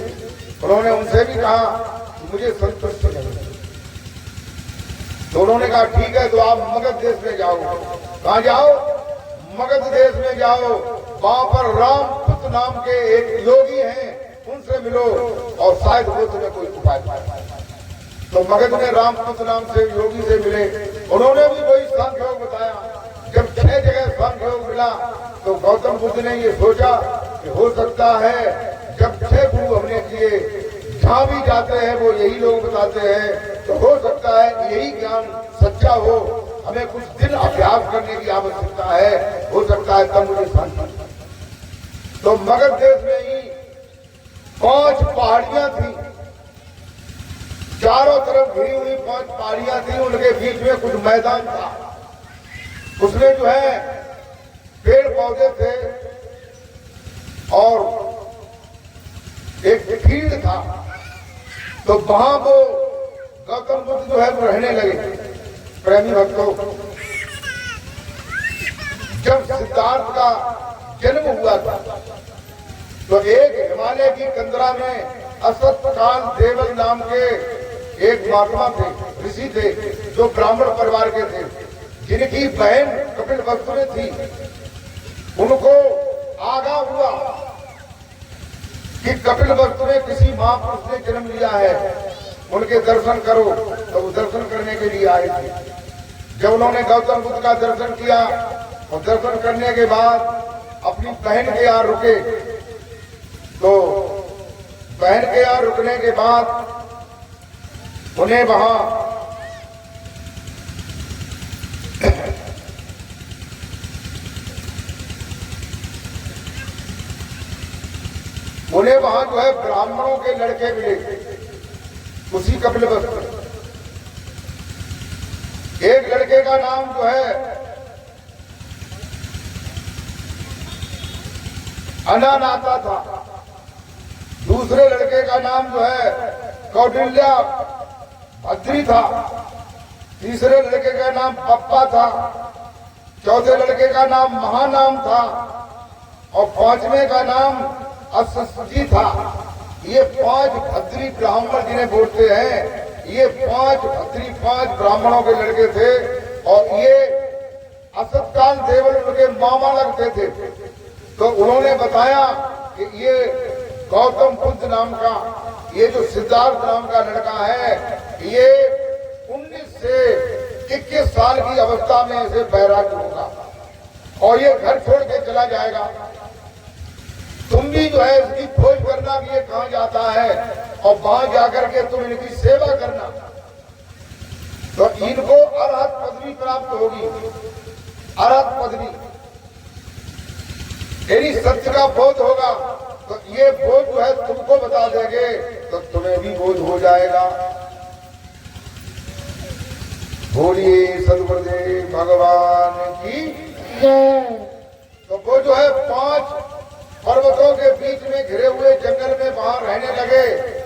उन्होंने उनसे भी कहा मुझे संतुष्टि नहीं हुई। तो उन्होंने कहा ठीक है तो आप मगध देश में जाओ। कहाँ जाओ? मगध देश में जाओ, वहां पर रामपुत्र नाम के एक योगी हैं, उनसे मिलो और शायद वो तुम्हें कोई उपाय पाए। तो मगध में रामपुत्र नाम से योगी से मिले, उन्होंने भी वही सांख्य योग बताया। जब 6 जगह सांख्य योग मिला तो गौतम बुद्ध ने ये सोचा कि हो सकता है जब 6 गुरु हमने किए, जहां भी जाते हैं वो यही लोग बताते हैं, तो हो सकता है यही ज्ञान सच्चा हो, हमें कुछ दिन अभ्यास करने की आवश्यकता है, हो सकता है तब मुझे शांति। तो मगध देश में ही 5 पहाड़ियां थी, चारों तरफ घिरी हुई 5 पहाड़ियां थी, उनके बीच में कुछ मैदान था, उसमें जो है पेड़ पौधे थे और एक फील्ड था। तो वहां वो गौतम बुद्ध जो है वो रहने लगे। प्रेमी भक्तों, जब सिद्धार्थ का जन्म हुआ था तो एक हिमालय की कंदरा में असतकाल देवल नाम के एक महात्मा थे, ऋषि थे, जो ब्राह्मण परिवार के थे, जिनकी बहन कपिल वस्तु में थी। उनको आगाह हुआ कि कपिल वस्तु में किसी महापुरुष ने जन्म लिया है, उनके दर्शन करो। तो वो दर्शन करने के लिए आए थे। जब उन्होंने गौतम बुद्ध का दर्शन किया और दर्शन करने के बाद अपनी बहन के यहाँ रुके, तो बहन के यहाँ रुकने के बाद उन्हें वहां जो है ब्राह्मणों के लड़के मिले, उसी कपिलवस्तु में। एक लड़के का नाम जो है अनानाता था, दूसरे लड़के का नाम जो है कौटिल्या भद्री था, तीसरे लड़के का नाम पप्पा था, चौथे लड़के का नाम महानाम था और पांचवें का नाम असजी था। ये 5 भद्री ब्राह्मण जिन्हें बोलते हैं, ये 5 भद्री 5 ब्राह्मणों के लड़के थे और ये असतकाल देवल उनके मामा लगते थे। तो उन्होंने बताया कि ये गौतम बुद्ध नाम का, ये जो सिद्धार्थ नाम का लड़का है, ये 19 से 21 साल की अवस्था में इसे बैराग होगा और ये घर छोड़ के चला जाएगा। तुम भी जो है इसकी खोज करना कि ये कहां जाता है और वहां जाकर के तुम इनकी सेवा करना, तो इनको अरहत पदवी प्राप्त होगी। अरहत पदवी यदि सत्य का बोध होगा तो ये बोध जो है तुमको बता देंगे, तो तुम्हें भी बोध हो जाएगा। बोलिए सद्गुरुदेव भगवान की। तो वो जो है 5 पर्वतों के बीच में घिरे हुए जंगल में वहां रहने लगे।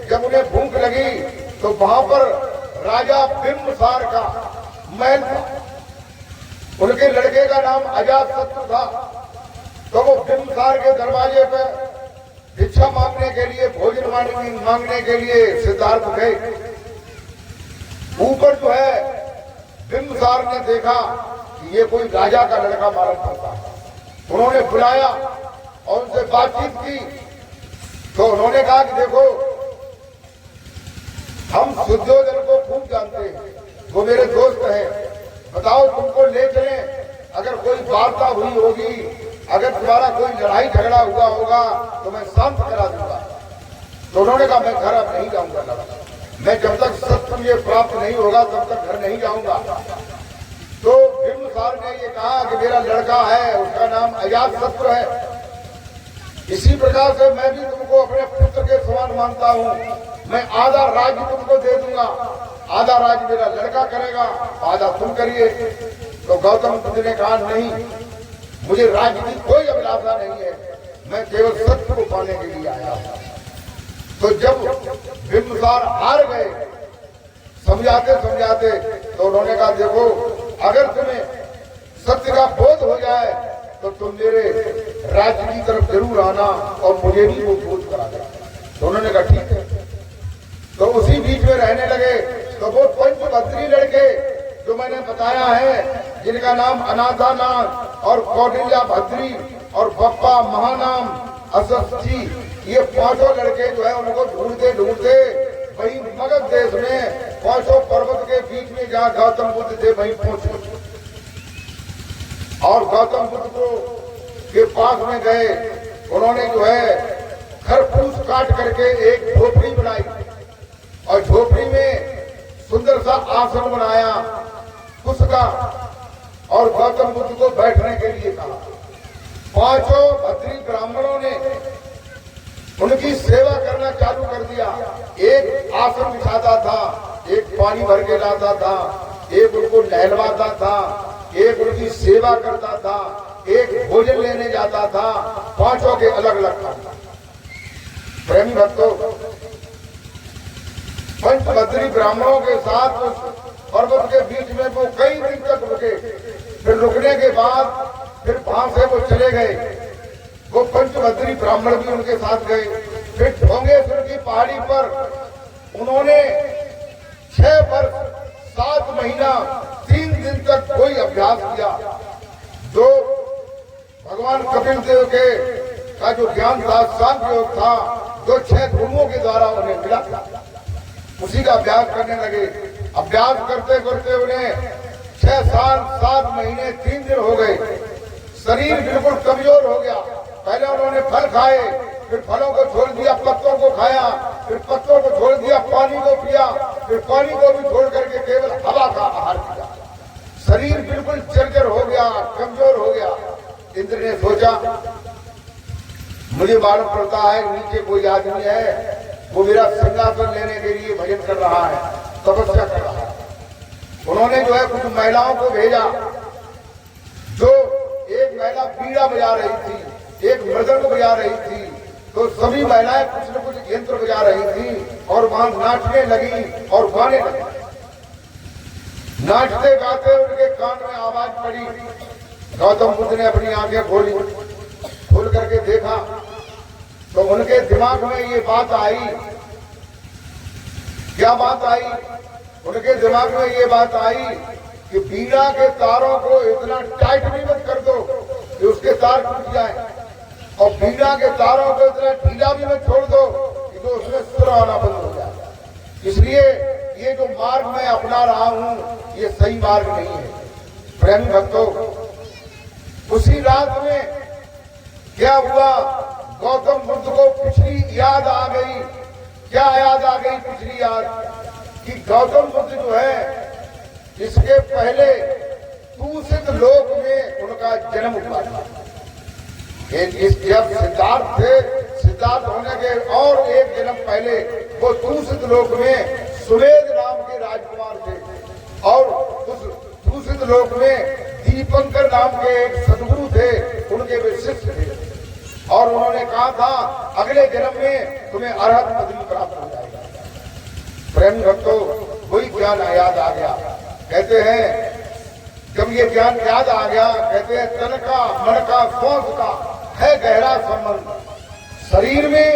जब उन्हें भूख लगी तो वहां पर राजा बिंबसार का महल था, उनके लड़के का नाम अजातशत्रु था। तो वो बिंबसार के दरवाजे पर भिक्षा मांगने के लिए, भोजन मांगने के लिए सिद्धार्थ गए। ऊपर जो है बिंबसार ने देखा कि ये कोई राजा का लड़का मालूम पड़ता है। उन्होंने बुलाया और उनसे बातचीत की। तो उन्होंने कहा कि देखो, हम सुद्धोधन को खूब जानते हैं, वो मेरे दोस्त हैं, बताओ तुमको ले चलें। अगर कोई वार्ता हुई होगी, अगर तुम्हारा कोई लड़ाई झगड़ा हुआ होगा तो मैं शांत करा दूंगा। तो उन्होंने कहा मैं घर अब नहीं जाऊंगा, मैं जब तक सत्य मुझे प्राप्त नहीं होगा तब तक घर नहीं जाऊंगा। तो बिंबसार ने ये कहा कि मेरा लड़का है, उसका नाम अजातशत्रु है, इसी प्रकार से मैं भी तुमको अपने पुत्र के समान मानता हूँ। मैं आधा राज्य तुमको दे दूंगा, आधा राज्य मेरा लड़का करेगा, आधा तुम करिए। तो गौतम बुद्ध ने कहा नहीं, मुझे राज्य की कोई अभिलाषा नहीं है, मैं केवल सत्य को पाने के लिए आया हूँ। तो जब बिंबसार हार गए समझाते समझाते, तो उन्होंने कहा देखो, अगर तुम्हें सत्य का बोध हो जाए तो तुम मेरे राज्य की तरफ जरूर आना और मुझे भी वो बोध करा देना। तो उन्होंने कहा ठीक है। तो उसी बीच में रहने लगे। तो वो 5 भद्री लड़के जो मैंने बताया है, जिनका नाम अनाथानाथ और कौटिल्या भद्री और बप्पा महानाम असजी, ये 5 लड़के जो है उनको ढूंढते ढूंढते वही मगध देश में 5 पर्वत के बीच में जहाँ गौतम बुद्ध थे वहीं पहुंचे और गौतम बुद्ध को के पास में गए। उन्होंने जो है खरपूस काट करके एक झोपड़ी बनाई और झोपड़ी में सुंदर सा आसन बनाया उसका, और गौतम बुद्ध को बैठने के लिए कहा। 5 भद्री ब्राह्मणों ने उनकी सेवा करना चालू कर दिया। एक आसन बिछाता था, एक पानी भर के लाता था, एक उनको नहलवाता था, एक उनकी सेवा करता था, एक भोजन लेने जाता था। 5 के अलग अलग था। प्रेमी भक्तों, 5 भद्री ब्राह्मणों के साथ उस पर्वत के बीच में वो कई दिन तक रुके। फिर रुकने के बाद फिर वहां से वो चले गए। वो 5 भद्री ब्राह्मण भी उनके साथ गए। फिर ढोंगेश्वर की पहाड़ी पर उन्होंने 6 वर्ष 7 महीना 3 दिन तक कोई अभ्यास किया। जो भगवान कपिल देव के का जो ज्ञान था, सांख्य योग था, जो 6 गुरुओं के द्वारा उन्हें मिला, उसी का अभ्यास करने लगे। अभ्यास करते करते उन्हें 6 साल 7 महीने 3 दिन हो गए। शरीर बिल्कुल कमजोर हो गया। पहले उन्होंने फल खाए, फिर फलों को छोड़ दिया, पत्तों को खाया, फिर पत्तों को छोड़ दिया, पानी को पिया, फिर पानी को भी छोड़ करके केवल हवा का आहार किया। शरीर बिल्कुल जर्जर हो गया, कमजोर हो गया। इंद्र ने सोचा, मुझे मालूम पड़ता है नीचे कोई आदमी है, वो मेरा सिंहासन लेने के लिए भजन कर रहा है, तपस्या कर रहा है। उन्होंने जो है कुछ महिलाओं को भेजा। जो एक महिला बीड़ा बजा रही थी, एक मृदंग बजा रही थी, तो सभी महिलाएं कुछ न कुछ यंत्र बजा रही थी और वहां नाचने लगी और गाने लगी। नाचते गाते उनके कान में आवाज पड़ी। गौतम बुद्ध ने अपनी आंखें खोली, खोल करके देखा तो उनके दिमाग में ये बात आई। क्या बात आई? उनके दिमाग में ये बात आई कि बीड़ा के तारों को इतना टाइट भी मत कर दो कि उसके तार टूट जाए, और बीड़ा के तारों को इतना ढीला भी मत छोड़ दो कि तो उसमें सुर आना बंद हो जाए। इसलिए ये जो मार्ग मैं अपना रहा हूं ये सही मार्ग नहीं है। प्रेम भक्तों, उसी रात में क्या हुआ, गौतम बुद्ध को पिछली याद आ गई। क्या याद आ गई? पिछली याद कि गौतम बुद्ध जो है इसके पहले दूषित लोक में उनका जन्म हुआ था। जब सिद्धार्थ थे, सिद्धार्थ होने के और एक जन्म पहले वो दूषित लोक में सुवेद नाम के राजकुमार थे, और उस दूषित लोक में दीपंकर नाम के एक सदगुरु थे, उनके वे शिष्य थे। और उन्होंने कहा था अगले जन्म में तुम्हें अरहत पदवी प्राप्त हो जाएगा। प्रेम भक्तों, वही ज्ञान याद आ गया। कहते हैं जब ये ज्ञान याद आ गया, कहते हैं तन का मन का श्वास का है गहरा संबंध। शरीर में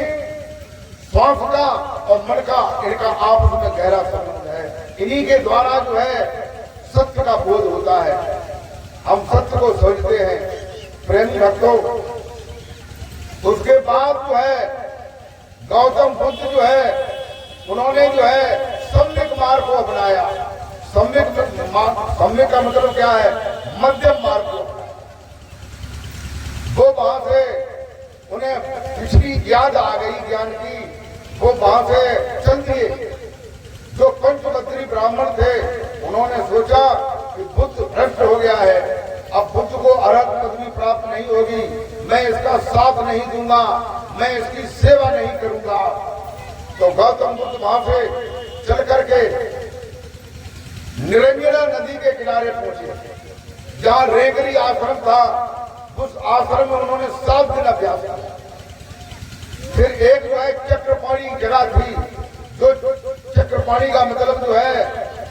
श्वास का और मन का, इनका आपस में गहरा संबंध है। इन्हीं के द्वारा जो है सत्य का बोध होता है, हम सत्य को समझते हैं। प्रेमी भक्तों, उसके बाद जो है गौतम बुद्ध जो है उन्होंने जो है सम्यक मार्ग को अपनाया। सम्यक का मतलब क्या है? मध्यम मार्ग को। वो वहां से उन्हें पिछली याद आ गई ज्ञान की, वो वहां से चल दिए। जो पंचमंत्री ब्राह्मण थे उन्होंने सोचा कि बुद्ध भ्रष्ट हो गया है, अब बुद्ध को अरहत पदवी प्राप्त नहीं होगी, मैं इसका साथ नहीं दूंगा, मैं इसकी सेवा नहीं करूंगा। तो गौतम बुद्ध वहां से चल करके निरंजना नदी के किनारे पहुंचे, जहां रेगरी आश्रम था। उस आश्रम में उन्होंने 7 दिन अभ्यास किया। फिर एक जो है चक्रपाणी जगह थी, जो चक्रपाणी का मतलब जो है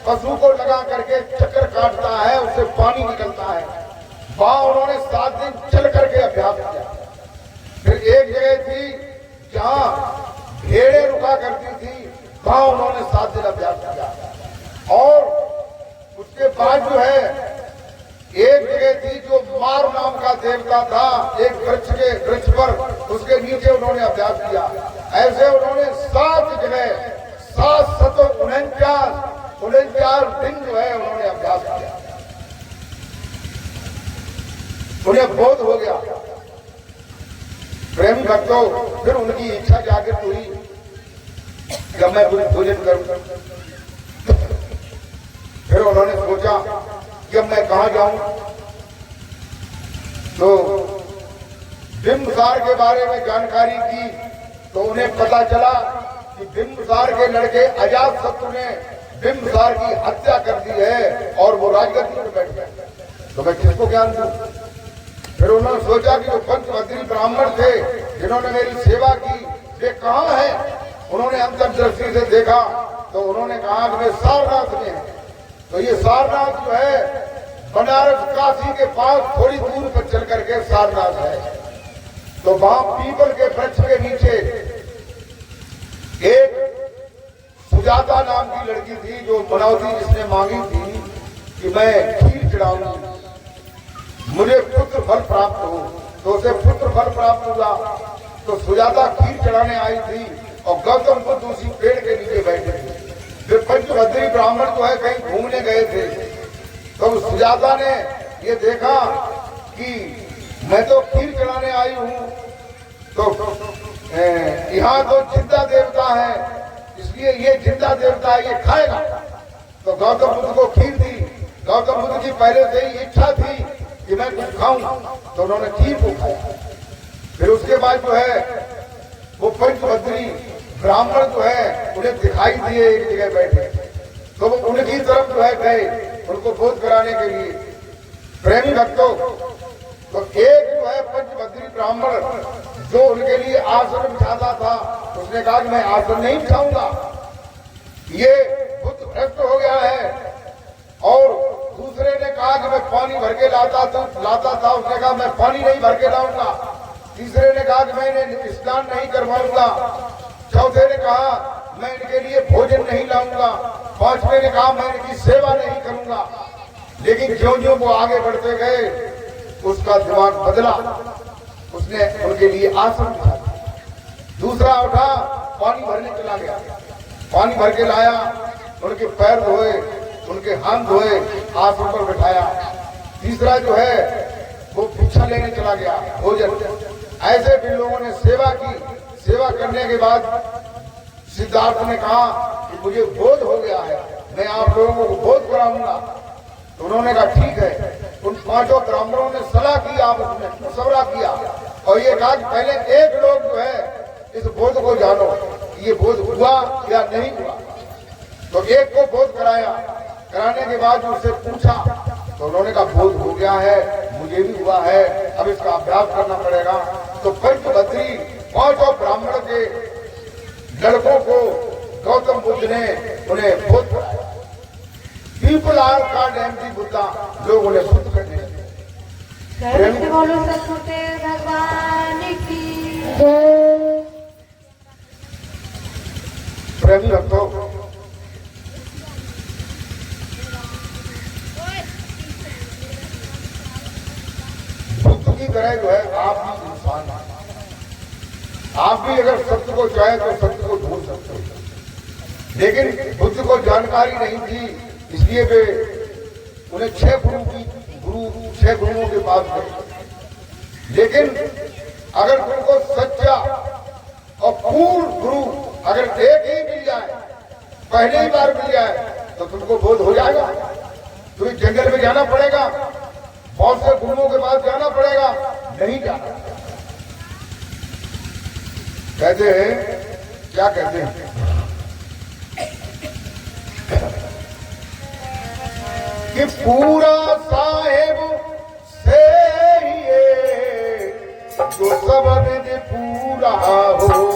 पशु को लगा करके चक्कर काटता है, उससे पानी निकलता है। वहां उन्होंने 7 दिन चल करके अभ्यास किया। फिर एक जगह थी जहां भेड़ें रुका करती थी, वहां उन्होंने 7 दिन अभ्यास किया। और उसके बाद जो है एक जगह थी जो मार नाम का देवता था, एक वृक्ष पर, उसके नीचे उन्होंने अभ्यास किया। ऐसे उन्होंने 7 जगह 749 दिन जो है उन्होंने अभ्यास किया। उन्हें बोध हो गया। प्रेमी भक्तों, फिर उनकी इच्छा जागृत हुई कि मैं कुछ भोजन करूं। फिर उन्होंने सोचा कि अब मैं कहां जाऊं। तो बिंबसार के बारे में जानकारी की तो उन्हें पता चला कि बिंबसार के लड़के अजातशत्रु ने बिंबसार की हत्या कर दी है और वो राजगद्दी पर बैठ गए। तो मैं किसको ज्ञान दूं? फिर उन्होंने सोचा कि जो पंचमंत्री ब्राह्मण थे जिन्होंने मेरी सेवा की, वे कहां हैं? उन्होंने अंतर्दृष्टि से देखा तो उन्होंने कहा कि वे सारनाथ में हैं। तो ये सारनाथ जो है बनारस काशी के पास थोड़ी दूर पर चल करके सारनाथ है। तो वहां पीपल के वृक्ष के नीचे एक सुजाता नाम की लड़की थी, जो मनौती जिसने मांगी थी कि मैं खीर चढ़ाऊंगी, मुझे पुत्र फल प्राप्त हो। तो उसे पुत्र फल प्राप्त हुआ। तो सुजाता खीर चढ़ाने आई थी और गौतम बुद्ध उसी पेड़ के नीचे बैठे थे। वे पंचभद्री ब्राह्मण जो है कहीं घूमने गए थे, तो सुजाता ने ये देखा कि मैं तो खीर चढ़ाने आई हूँ, तो यहाँ तो जिंदा देवता है, इसलिए ये जिंदा देवता है, ये खाएगा। तो गौतम बुद्ध को खीर दी। गौतम बुद्ध की पहले से ही इच्छा थी कि मैं कुछ खाऊं, तो उन्होंने खीर को खाया। फिर उसके बाद जो है वो पंचभद्री ब्राह्मण जो है उन्हें दिखाई दिए एक जगह बैठे, तो वो उनकी तरफ जो है गए उनको बोध कराने के लिए। प्रेमी भक्तों, तो एक जो है पंचभद्री ब्राह्मण जो उनके लिए आसन बिछाता था, उसने कहा कि मैं आसन नहीं बिछाऊंगा, ये बुद्ध भ्रष्ट हो गया है। और दूसरे ने कहा कि मैं पानी भर के लाता था, उसने कहा मैं पानी नहीं भर के लाऊंगा। तीसरे ने कहा कि मैं इन्हें स्नान नहीं करवाऊंगा। चौथे ने कहा मैं इनके लिए भोजन नहीं लाऊंगा। पांचवें ने कहा मैं इनकी सेवा नहीं करूंगा। लेकिन ज्यों ज्यों वो आगे बढ़ते गए उसका दिमाग बदला, उसने उनके लिए आसन बिछा दिया। दूसरा उठा, पानी भरने चला गया, पानी भर के लाया, उनके पैर धोए, उनके हाथ धोए, आसन पर बिठाया। तीसरा जो है वो भिक्षा लेने चला गया, भोजन। ऐसे भी लोगों ने सेवा की। सेवा करने के बाद सिद्धार्थ ने कहा कि मुझे बोध हो गया है, मैं आप लोगों को बोध कराऊंगा। तो उन्होंने कहा ठीक है। उन पांचों ब्राह्मणों ने सलाह की, आप उसमें मशवरा किया और ये कहा कि पहले एक लोग जो है इस बोध को जानो कि ये बोध हुआ या नहीं हुआ। तो एक को बोध कराया, कराने के बाद उससे पूछा, तो उन्होंने कहा बोध हो गया है, मुझे भी हुआ है, अब इसका अभ्यास करना पड़ेगा। तो पंचभद्री पांचों ब्राह्मण के लड़कों को गौतम बुद्ध ने उन्हें बोध कराया। People are card empty Buddha, लोग उन्हें शुद्ध करने लगे। बोलो सतगुरुदेव भगवान की प्रेमी भक्तों, बुद्ध की तरह जो है आप भी इंसान हैं। आप भी अगर सत्य को चाहे तो सत्य को ढूंढ सकते हो। लेकिन बुद्ध को जानकारी नहीं थी, इसलिए वे उन्हें 6 गुरुओं के पास गए। लेकिन अगर तुमको सच्चा और पूर्ण गुरु अगर एक ही मिल जाए, पहले ही बार मिल जाए, तो तुमको बोध हो जाएगा। तुम्हें जंगल में जाना पड़ेगा, बहुत से गुरुओं के पास जाना पड़ेगा, नहीं जाना। कहते हैं, क्या कहते हैं कि पूरा साहेब से ही जो सब विधि पूरा हो।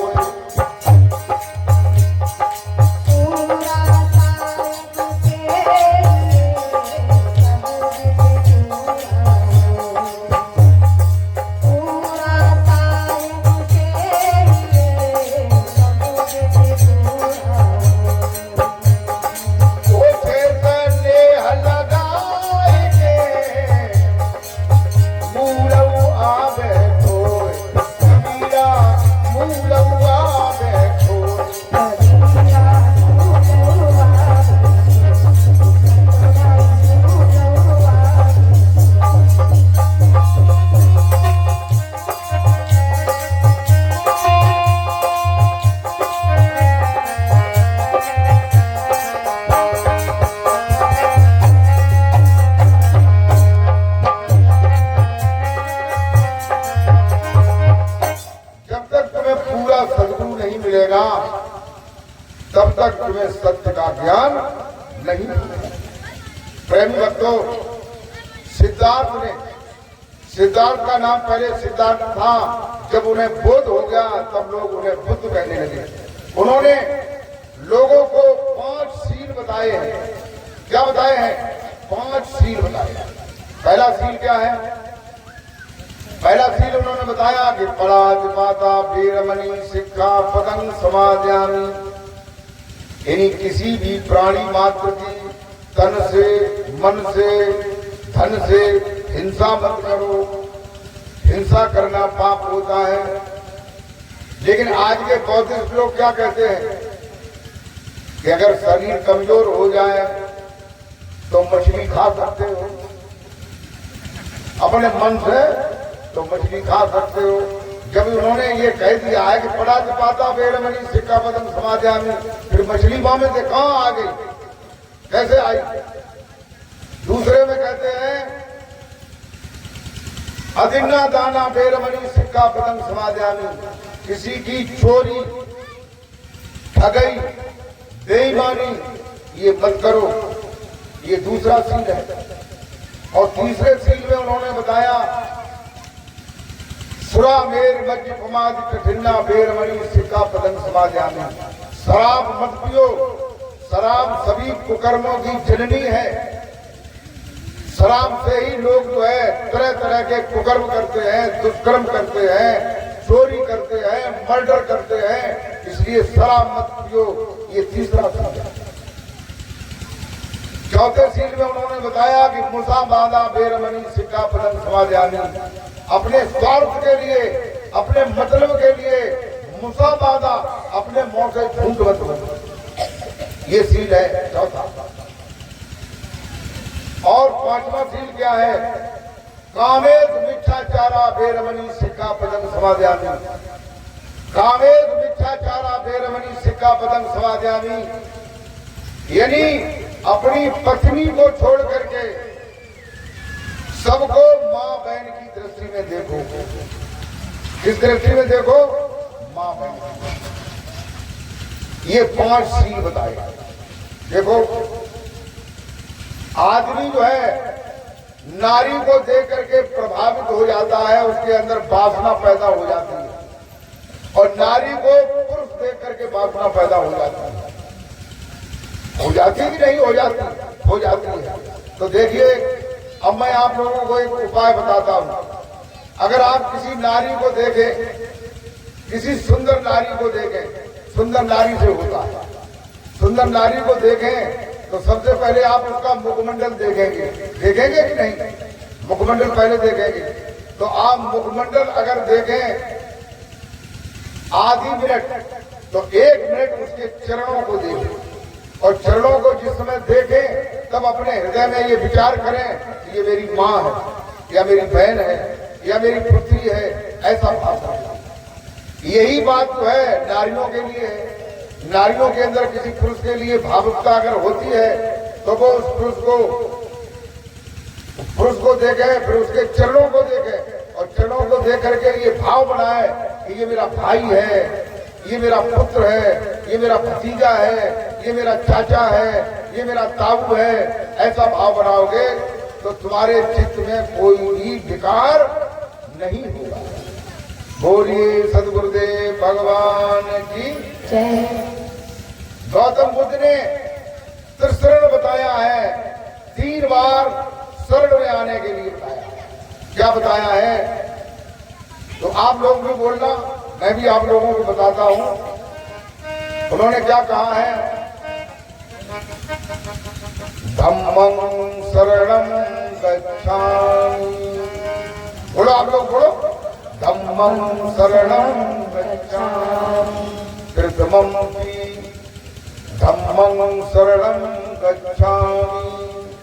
तब तक तुम्हें सत्य का ज्ञान नहीं मिलेगा। प्रेमी भक्तों, सिद्धार्थ का नाम पहले सिद्धार्थ था। जब उन्हें बोध हो गया तब लोग उन्हें बुद्ध कहने लगे। उन्होंने लोगों को 5 सील बताए हैं। क्या बताए हैं? 5 सील बताए हैं। पहला सील क्या है? पहला सील उन्होंने बताया कि पराज माता वीरमणि शिक्षा पदं समाध्यामि। यानी किसी भी प्राणी मात्र की तन से, मन से, धन से हिंसा मत करो। हिंसा करना पाप होता है। लेकिन आज के बौद्धिस्ट लोग क्या कहते हैं कि अगर शरीर कमजोर हो जाए तो मछली खा सकते हो, अपने मन से तो मछली खा सकते हो। जब उन्होंने ये कह दिया है कि पड़ा पाता बेरमणि सिक्का पदम समाध्यामी, फिर मछली वहां में से कहां आ गई, कैसे आई? दूसरे में कहते हैं अधिन्ना दाना बेरमणि सिक्का पदम समाध्यामी, किसी की चोरी, ठगई, बेईमानी ये मत करो, ये दूसरा सील है। और तीसरे सील में उन्होंने बताया सुरा मेर मध्य प्रमाद कठिन्ना बेरमणि सिक्का पदम समाध्यामी, शराब मत पियो, शराब सभी कुकर्मों की जननी है। शराब से ही लोग जो है तरह तरह के कुकर्म करते हैं, दुष्कर्म करते हैं, चोरी करते हैं, मर्डर करते हैं, इसलिए शराब मत पियो, ये तीसरा सील है। चौथे सील में उन्होंने बताया कि मुसा बाधा बेरमणि सिक्का पदम समाध्यामी, अपने स्वार्थ के लिए, अपने मतलब के लिए मुसा बाधा, अपने मुंह से झूठ मत बोलो, ये सील है चौथा। और पांचवा सील क्या है? कामेद मिथ्याचारा बेरमणि सिक्का पदम समाध्यामी, कामेद मिथ्याचारा बेरमणि सिक्का पदम समाध्यामी, यानी अपनी पत्नी को छोड़ करके सबको मां बहन की दृष्टि में देखो। किस दृष्टि में देखो? मां बहन। ये 5 सील बताए। देखो आदमी जो है नारी को देख करके प्रभावित हो जाता है, उसके अंदर वासना पैदा हो जाती है, और नारी को पुरुष देख करके वासना पैदा हो जाती है। हो जाती है कि नहीं हो जाती? हो जाती है। तो देखिए अब मैं आप लोगों को एक उपाय बताता हूं। अगर आप किसी नारी को देखें, किसी सुंदर नारी को देखें, सुंदर नारी से होता है, सुंदर नारी को देखें तो सबसे पहले आप उसका मुखमंडल देखेंगे, देखेंगे कि नहीं? मुखमंडल पहले देखेंगे। तो आप मुखमंडल अगर देखें आधी मिनट, तो 1 मिनट उसके चरणों को देखें, और चरणों को जिस समय देखें तब अपने हृदय में ये विचार करें कि ये मेरी माँ है, या मेरी बहन है, या मेरी पुत्री है, ऐसा भाव करें। यही बात जो है नारियों के लिए है। नारियों के अंदर किसी पुरुष के लिए भावुकता अगर होती है तो वो उस पुरुष को देखे, फिर उसके चरणों को देखे, और चरणों को देख करके ये भाव बनाए कि ये मेरा भाई है, ये मेरा पुत्र है, ये मेरा भतीजा है, ये मेरा चाचा है, ये मेरा ताऊ है। ऐसा भाव बनाओगे तो तुम्हारे चित्त में कोई भी विकार नहीं होगा। बोलिए सद्गुरुदेव भगवान की जय। गौतम बुद्ध ने त्रिशरण बताया है, 3 बार शरण में आने के लिए बताया। क्या बताया है? तो आप लोग भी बोलना, मैं भी आप लोगों को बताता हूं। उन्होंने क्या कहा है? धम्मं शरणं गच्छामि। बोलो आप लोग, बोलो। धम्मं शरणं गच्छामि, प्रथमंपि धम्मं शरणं गच्छामि,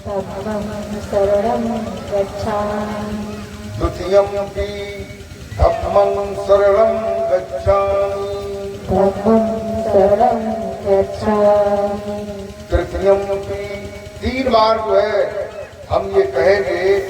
धम्मं शरणं गच्छामि, द्वितीयंपि धम्मं शरणं गच्छामि, धम्मं शरणं गच्छामि, तृतीयंपि। 3 बार जो है हम ये कहेंगे